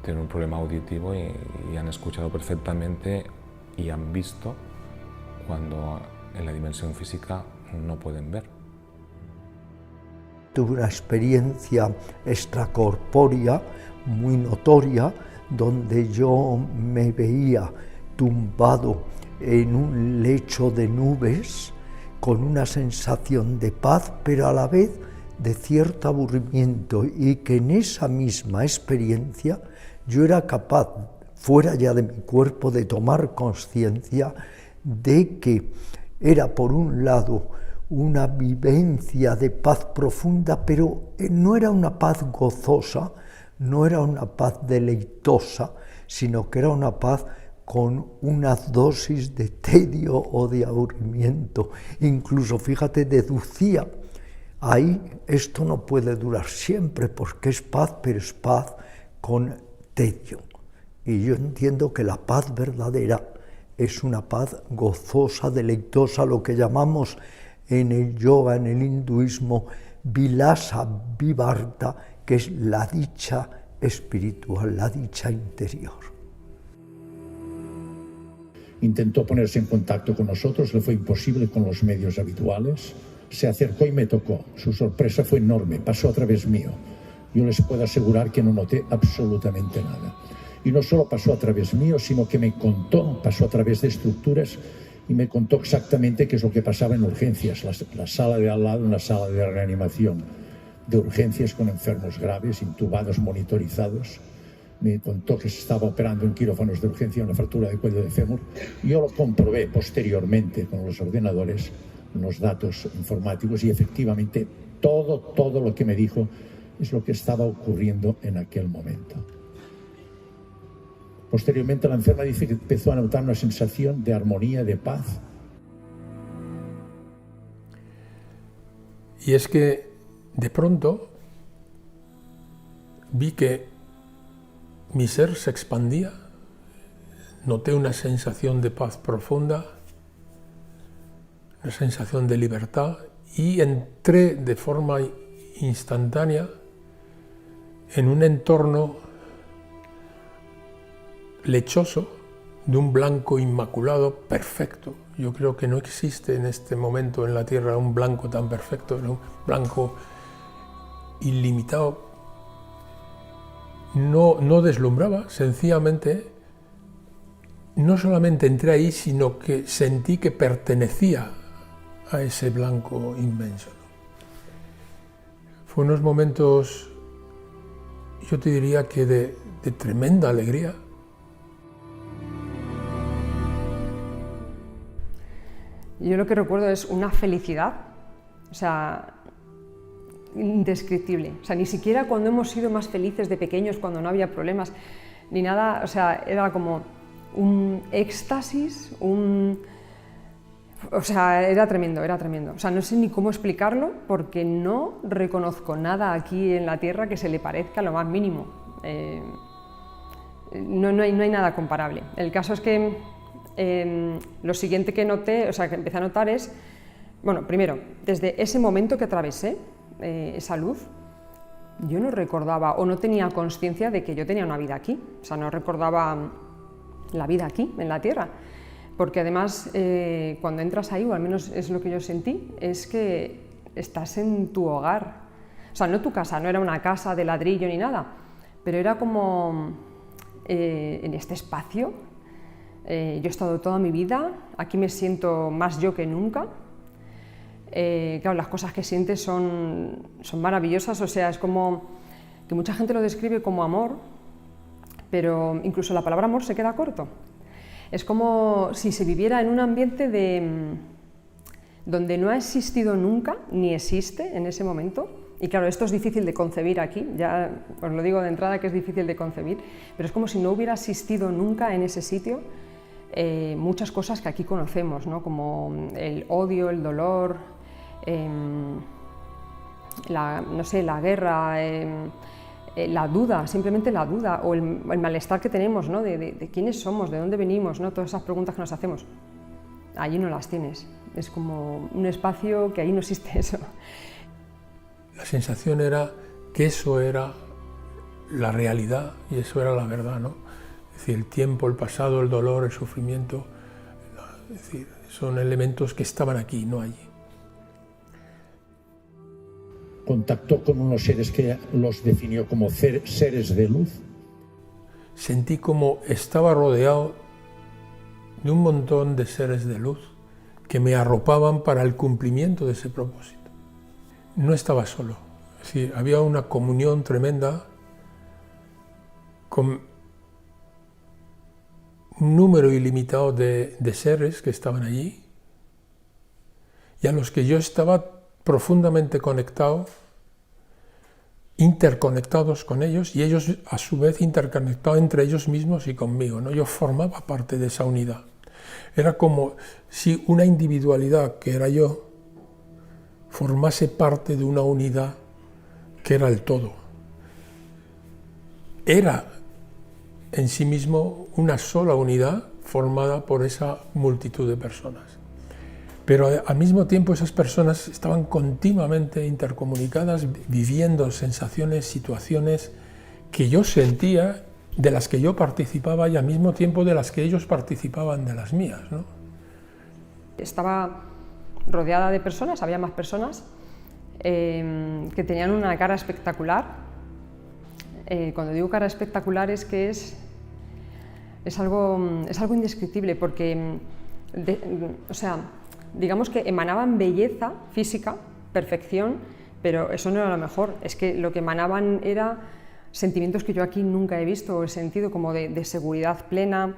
tener un problema auditivo y han escuchado perfectamente y han visto cuando en la dimensión física no pueden ver. Tuve una experiencia extracorpórea muy notoria donde yo me veía tumbado en un lecho de nubes con una sensación de paz, pero a la vez de cierto aburrimiento, y que en esa misma experiencia yo era capaz, fuera ya de mi cuerpo, de tomar conciencia de que era, por un lado, una vivencia de paz profunda, pero no era una paz gozosa, no era una paz deleitosa, sino que era una paz con una dosis de tedio o de aburrimiento. Incluso, fíjate, deducía, ahí esto no puede durar siempre porque es paz, pero es paz con tedio. Y yo entiendo que la paz verdadera es una paz gozosa, deleitosa, lo que llamamos en el yoga, en el hinduismo, vilasa vivarta, que es la dicha espiritual, la dicha interior. Intentó ponerse en contacto con nosotros, le fue imposible con los medios habituales. Se acercó y me tocó. Su sorpresa fue enorme, pasó a través mío. Yo les puedo asegurar que no noté absolutamente nada. Y no solo pasó a través mío, sino que me contó, pasó a través de estructuras y me contó exactamente qué es lo que pasaba en urgencias, la sala de al lado, una sala de reanimación de urgencias con enfermos graves, intubados, monitorizados. Me contó que se estaba operando en quirófanos de urgencia una fractura de cuello de fémur. Yo lo comprobé posteriormente con los ordenadores, los datos informáticos, y efectivamente todo lo que me dijo es lo que estaba ocurriendo en aquel momento. Posteriormente la enferma dice que empezó a notar una sensación de armonía, de paz. Y es que de pronto vi que mi ser se expandía, noté una sensación de paz profunda, una sensación de libertad, y entré de forma instantánea en un entorno lechoso de un blanco inmaculado perfecto. Yo creo que no existe en este momento en la Tierra un blanco tan perfecto, un blanco ilimitado. No deslumbraba, sencillamente, no solamente entré ahí, sino que sentí que pertenecía a ese blanco inmenso. Fue unos momentos, yo te diría que de tremenda alegría. Yo lo que recuerdo es una felicidad, o sea, indescriptible. O sea, ni siquiera cuando hemos sido más felices de pequeños, cuando no había problemas, ni nada, o sea, era como un éxtasis, o sea, era tremendo, era tremendo. O sea, no sé ni cómo explicarlo porque no reconozco nada aquí en la Tierra que se le parezca lo más mínimo. No hay nada comparable. El caso es que lo siguiente que noté, o sea, que empecé a notar es, bueno, primero, desde ese momento que atravesé esa luz, yo no recordaba o no tenía consciencia de que yo tenía una vida aquí, o sea, no recordaba la vida aquí, en la Tierra, porque además cuando entras ahí, o al menos es lo que yo sentí, es que estás en tu hogar, o sea, no tu casa, no era una casa de ladrillo ni nada, pero era como en este espacio. Yo he estado toda mi vida, aquí me siento más yo que nunca. Claro, las cosas que sientes son maravillosas, o sea, es como que mucha gente lo describe como amor, pero incluso la palabra amor se queda corto. Es como si se viviera en un ambiente donde no ha existido nunca, ni existe en ese momento. Y claro, esto es difícil de concebir aquí, ya os lo digo de entrada que es difícil de concebir, pero es como si no hubiera existido nunca en ese sitio muchas cosas que aquí conocemos, ¿no? Como el odio, el dolor, no sé, la guerra, la duda, simplemente la duda, o el malestar que tenemos, ¿no? de quiénes somos, de dónde venimos, ¿no? Todas esas preguntas que nos hacemos. Allí no las tienes, es como un espacio que ahí no existe eso. La sensación era que eso era la realidad y eso era la verdad, ¿no? Es decir, el tiempo, el pasado, el dolor, el sufrimiento, es decir, son elementos que estaban aquí, no allí. Contactó con unos seres que los definió como seres de luz. Sentí como estaba rodeado de un montón de seres de luz que me arropaban para el cumplimiento de ese propósito. No estaba solo, es decir, había una comunión tremenda con un número ilimitado de seres que estaban allí y a los que yo estaba profundamente conectado interconectados con ellos y ellos a su vez interconectados entre ellos mismos y conmigo, ¿no? Yo formaba parte de esa unidad. Era como si una individualidad que era yo formase parte de una unidad que era el todo. Era en sí mismo una sola unidad formada por esa multitud de personas. Pero al mismo tiempo esas personas estaban continuamente intercomunicadas, viviendo sensaciones, situaciones que yo sentía, de las que yo participaba y al mismo tiempo de las que ellos participaban de las mías, ¿no? Estaba rodeada de personas, había más personas que tenían una cara espectacular. Cuando digo cara espectacular es que es algo indescriptible, porque o sea, digamos que emanaban belleza física, perfección, pero eso no era lo mejor, es que lo que emanaban era sentimientos que yo aquí nunca he visto o he sentido, como de seguridad plena,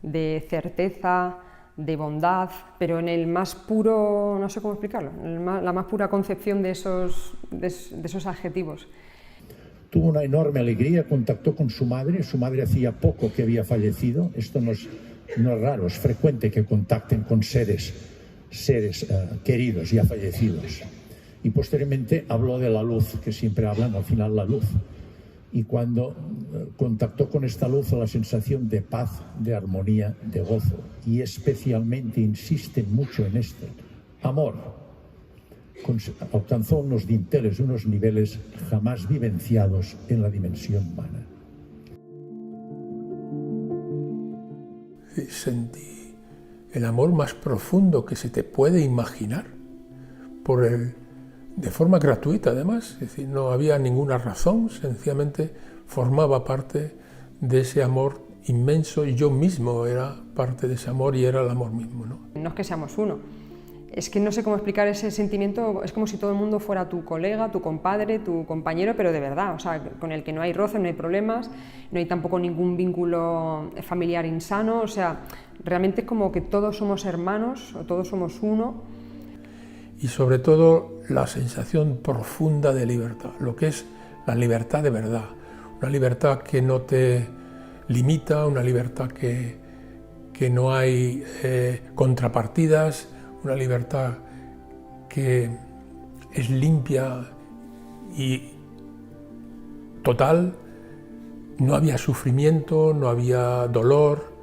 de certeza, de bondad, pero en el más puro, no sé cómo explicarlo, la más pura concepción de esos adjetivos. Tuvo una enorme alegría, contactó con su madre hacía poco que había fallecido. Esto no es raro, es frecuente que contacten con seres queridos ya fallecidos. Y posteriormente habló de la luz, que siempre hablan al final la luz. Y cuando contactó con esta luz, la sensación de paz, de armonía, de gozo, y especialmente insisten mucho en esto, amor, alcanzó unos dinteles, unos niveles jamás vivenciados en la dimensión humana. Sentí el amor más profundo que se te puede imaginar, de forma gratuita además, es decir, no había ninguna razón, sencillamente formaba parte de ese amor inmenso y yo mismo era parte de ese amor y era el amor mismo, ¿no? No es que seamos uno, es que no sé cómo explicar ese sentimiento, es como si todo el mundo fuera tu colega, tu compadre, tu compañero, pero de verdad, o sea, con el que no hay roce, no hay problemas, no hay tampoco ningún vínculo familiar insano, o sea, realmente es como que todos somos hermanos o todos somos uno. Y sobre todo la sensación profunda de libertad, lo que es la libertad de verdad, una libertad que no te limita, una libertad que no hay contrapartidas, una libertad que es limpia y total. No había sufrimiento, no había dolor,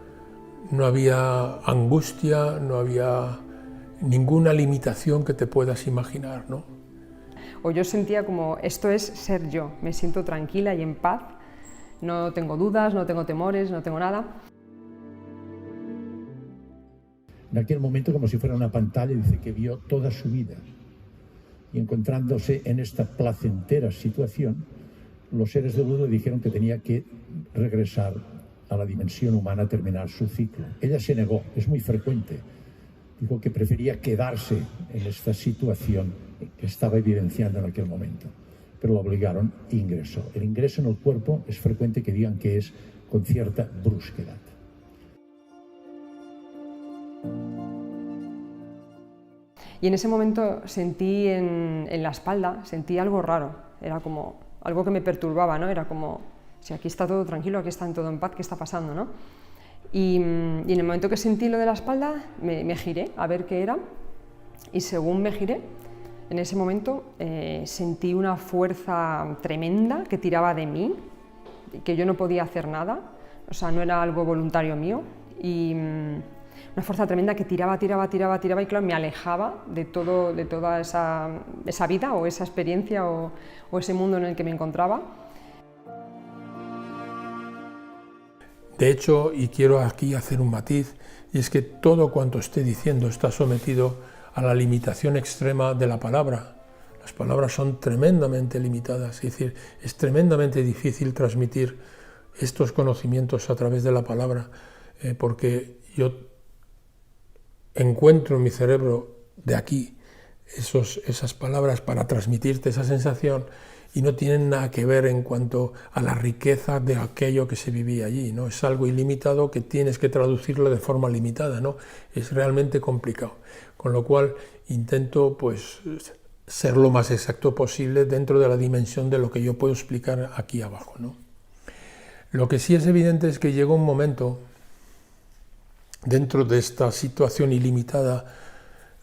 no había angustia, no había ninguna limitación que te puedas imaginar, ¿no? O yo sentía como, esto es ser yo, me siento tranquila y en paz, no tengo dudas, no tengo temores, no tengo nada. En aquel momento, como si fuera una pantalla, dice que vio toda su vida. Y encontrándose en esta placentera situación, los seres de luz le dijeron que tenía que regresar a la dimensión humana a terminar su ciclo. Ella se negó, es muy frecuente. Dijo que prefería quedarse en esta situación que estaba evidenciando en aquel momento. Pero lo obligaron e ingresó. El ingreso en el cuerpo es frecuente que digan que es con cierta brusquedad. Y en ese momento sentí en la espalda, sentí algo raro, era como algo que me perturbaba, ¿no? Era como, si aquí está todo tranquilo, aquí está todo en paz, ¿qué está pasando, no? Y en el momento que sentí lo de la espalda, me giré a ver qué era, y según me giré, en ese momento sentí una fuerza tremenda que tiraba de mí, que yo no podía hacer nada, o sea, no era algo voluntario mío, y una fuerza tremenda que tiraba, y claro, me alejaba de toda esa vida o esa experiencia o ese mundo en el que me encontraba. De hecho, y quiero aquí hacer un matiz, y es que todo cuanto esté diciendo está sometido a la limitación extrema de la palabra. Las palabras son tremendamente limitadas, es decir, es tremendamente difícil transmitir estos conocimientos a través de la palabra, porque yo encuentro en mi cerebro de aquí esas palabras para transmitirte esa sensación y no tienen nada que ver en cuanto a la riqueza de aquello que se vivía allí, ¿no? Es algo ilimitado que tienes que traducirlo de forma limitada, ¿no? Es realmente complicado, con lo cual intento pues ser lo más exacto posible dentro de la dimensión de lo que yo puedo explicar aquí abajo, ¿no? Lo que sí es evidente es que llegó un momento, dentro de esta situación ilimitada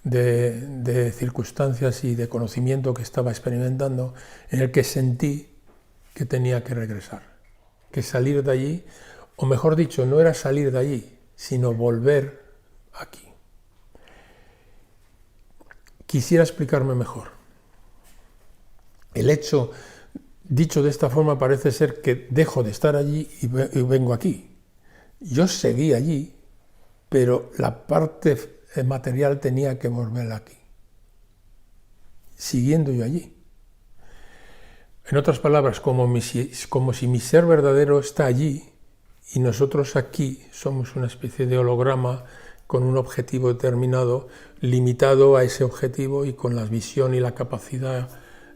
de circunstancias y de conocimiento que estaba experimentando, en el que sentí que tenía que regresar, que salir de allí, o mejor dicho, no era salir de allí, sino volver aquí. Quisiera explicarme mejor. El hecho, dicho de esta forma, parece ser que dejo de estar allí y vengo aquí. Yo seguí allí, pero la parte material tenía que volver aquí, siguiendo yo allí. En otras palabras, como si mi ser verdadero está allí y nosotros aquí somos una especie de holograma con un objetivo determinado, limitado a ese objetivo y con la visión y la capacidad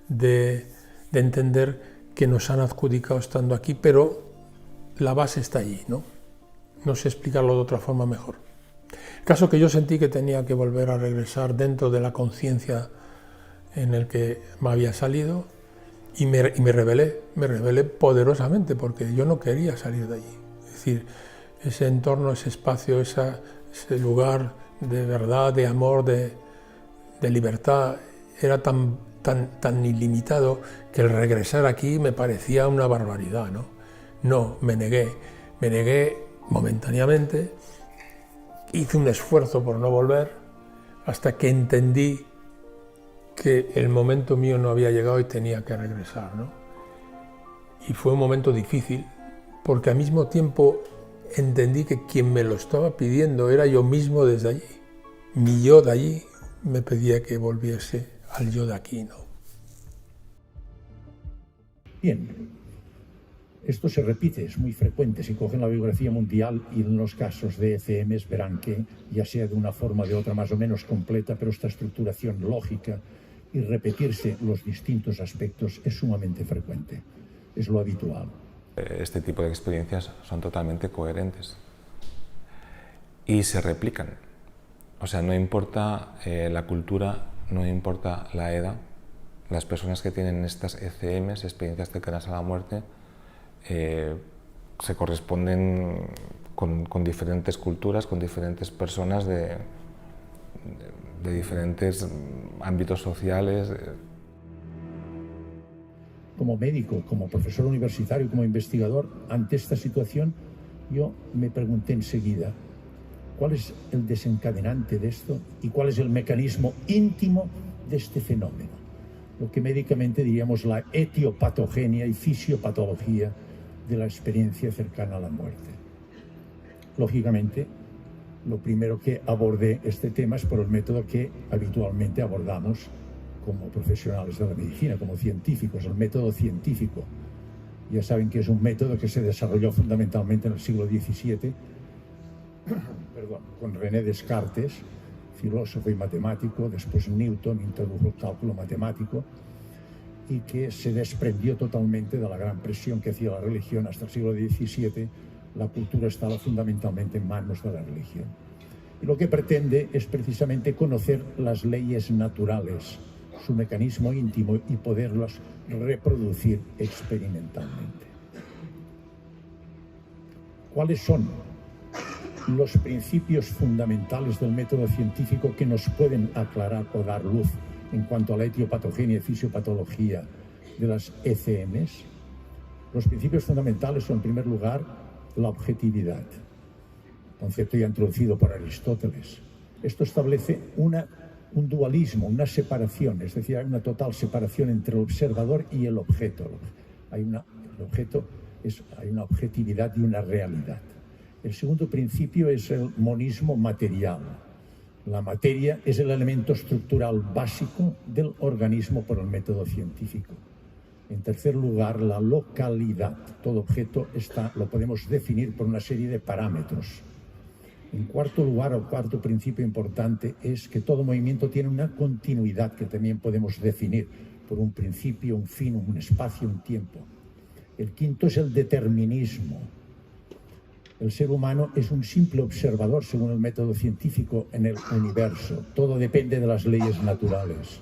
de entender que nos han adjudicado estando aquí, pero la base está allí, ¿no? No sé explicarlo de otra forma mejor. El caso que yo sentí que tenía que volver a regresar dentro de la conciencia en el que me había salido y me rebelé poderosamente porque yo no quería salir de allí. Es decir, ese entorno, ese espacio, ese lugar de verdad, de amor, de libertad, era tan ilimitado que el regresar aquí me parecía una barbaridad, ¿no? No, me negué momentáneamente, hice un esfuerzo por no volver hasta que entendí que el momento mío no había llegado y tenía que regresar, ¿no? Y fue un momento difícil porque al mismo tiempo entendí que quien me lo estaba pidiendo era yo mismo desde allí. Mi yo de allí me pedía que volviese al yo de aquí, ¿no? Bien, esto se repite, es muy frecuente. Si cogen la bibliografía mundial y en los casos de ECMs verán que, ya sea de una forma o de otra más o menos completa, pero esta estructuración lógica y repetirse los distintos aspectos es sumamente frecuente, es lo habitual. Este tipo de experiencias son totalmente coherentes y se replican. O sea, no importa la cultura, no importa la edad, las personas que tienen estas ECMs, experiencias cercanas a la muerte, se corresponden con diferentes culturas, con diferentes personas de diferentes ámbitos sociales. Como médico, como profesor universitario, como investigador, ante esta situación, yo me pregunté enseguida, ¿cuál es el desencadenante de esto y cuál es el mecanismo íntimo de este fenómeno? Lo que médicamente diríamos la etiopatogenia y fisiopatología de la experiencia cercana a la muerte. Lógicamente, lo primero que abordé este tema es por el método que habitualmente abordamos como profesionales de la medicina, como científicos, el método científico. Ya saben que es un método que se desarrolló fundamentalmente en el siglo XVII, con René Descartes, filósofo y matemático, después Newton introdujo el cálculo matemático, y que se desprendió totalmente de la gran presión que hacía la religión. Hasta el siglo XVII la cultura estaba fundamentalmente en manos de la religión. Y lo que pretende es precisamente conocer las leyes naturales, su mecanismo íntimo y poderlos reproducir experimentalmente. ¿Cuáles son los principios fundamentales del método científico que nos pueden aclarar o dar luz en cuanto a la etiopatogenia y fisiopatología de las ECMs? Los principios fundamentales son, en primer lugar, la objetividad, concepto ya introducido por Aristóteles. Esto establece un dualismo, una separación, es decir, hay una total separación entre el observador y el objeto. Hay una objetividad y una realidad. El segundo principio es el monismo material. La materia es el elemento estructural básico del organismo por el método científico. En tercer lugar, la localidad. Todo objeto lo podemos definir por una serie de parámetros. En cuarto lugar, el cuarto principio importante es que todo movimiento tiene una continuidad que también podemos definir por un principio, un fin, un espacio, un tiempo. El quinto es el determinismo. El ser humano es un simple observador, según el método científico, en el universo. Todo depende de las leyes naturales.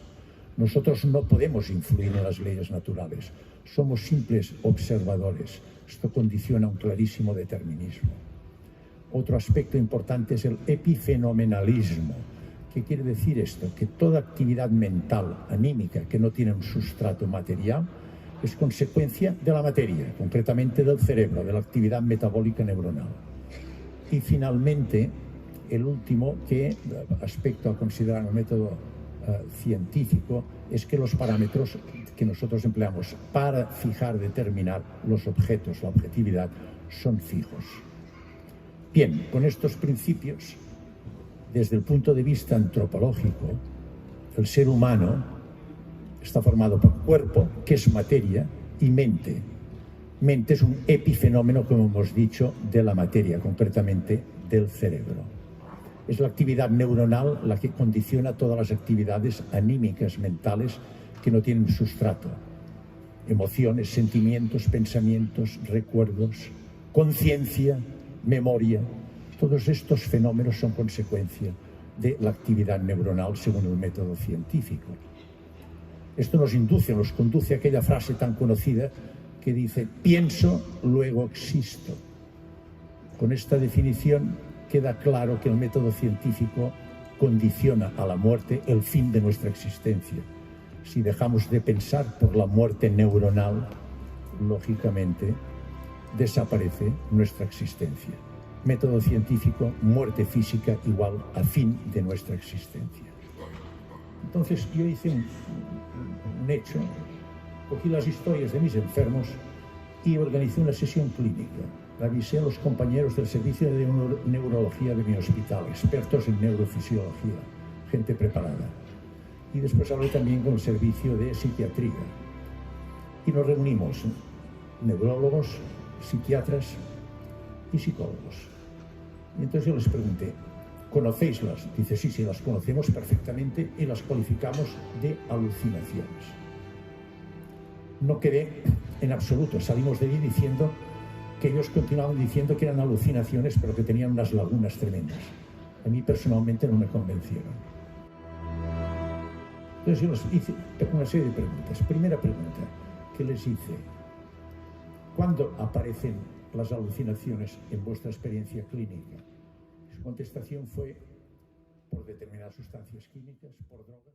Nosotros no podemos influir en las leyes naturales, somos simples observadores. Esto condiciona un clarísimo determinismo. Otro aspecto importante es el epifenomenalismo. ¿Qué quiere decir esto? Que toda actividad mental, anímica, que no tiene un sustrato material, es consecuencia de la materia, concretamente del cerebro, de la actividad metabólica neuronal. Y finalmente, el último aspecto a considerar en el método científico es que los parámetros que nosotros empleamos para fijar, determinar los objetos, la objetividad, son fijos. Bien, con estos principios, desde el punto de vista antropológico, el ser humano está formado por cuerpo, que es materia, y mente. Mente es un epifenómeno, como hemos dicho, de la materia, concretamente del cerebro. Es la actividad neuronal la que condiciona todas las actividades anímicas, mentales, que no tienen sustrato. Emociones, sentimientos, pensamientos, recuerdos, conciencia, memoria. Todos estos fenómenos son consecuencia de la actividad neuronal según el método científico. Esto nos conduce a aquella frase tan conocida que dice: pienso, luego existo. Con esta definición queda claro que el método científico condiciona a la muerte el fin de nuestra existencia. Si dejamos de pensar por la muerte neuronal, lógicamente desaparece nuestra existencia. Método científico, muerte física igual a fin de nuestra existencia. Entonces yo hice un hecho, cogí las historias de mis enfermos y organicé una sesión clínica. Avisé a los compañeros del servicio de neurología de mi hospital, expertos en neurofisiología, gente preparada. Y después hablé también con el servicio de psiquiatría. Y nos reunimos, neurólogos, psiquiatras y psicólogos. Y entonces yo les pregunté: ¿conocéislas? Dice: sí, las conocemos perfectamente y las cualificamos de alucinaciones. No quedé en absoluto, salimos de allí diciendo que ellos continuaban diciendo que eran alucinaciones, pero que tenían unas lagunas tremendas. A mí personalmente no me convencieron. Entonces yo les hice una serie de preguntas. Primera pregunta que les hice: ¿cuándo aparecen las alucinaciones en vuestra experiencia clínica? Su contestación fue: por determinadas sustancias químicas, por drogas.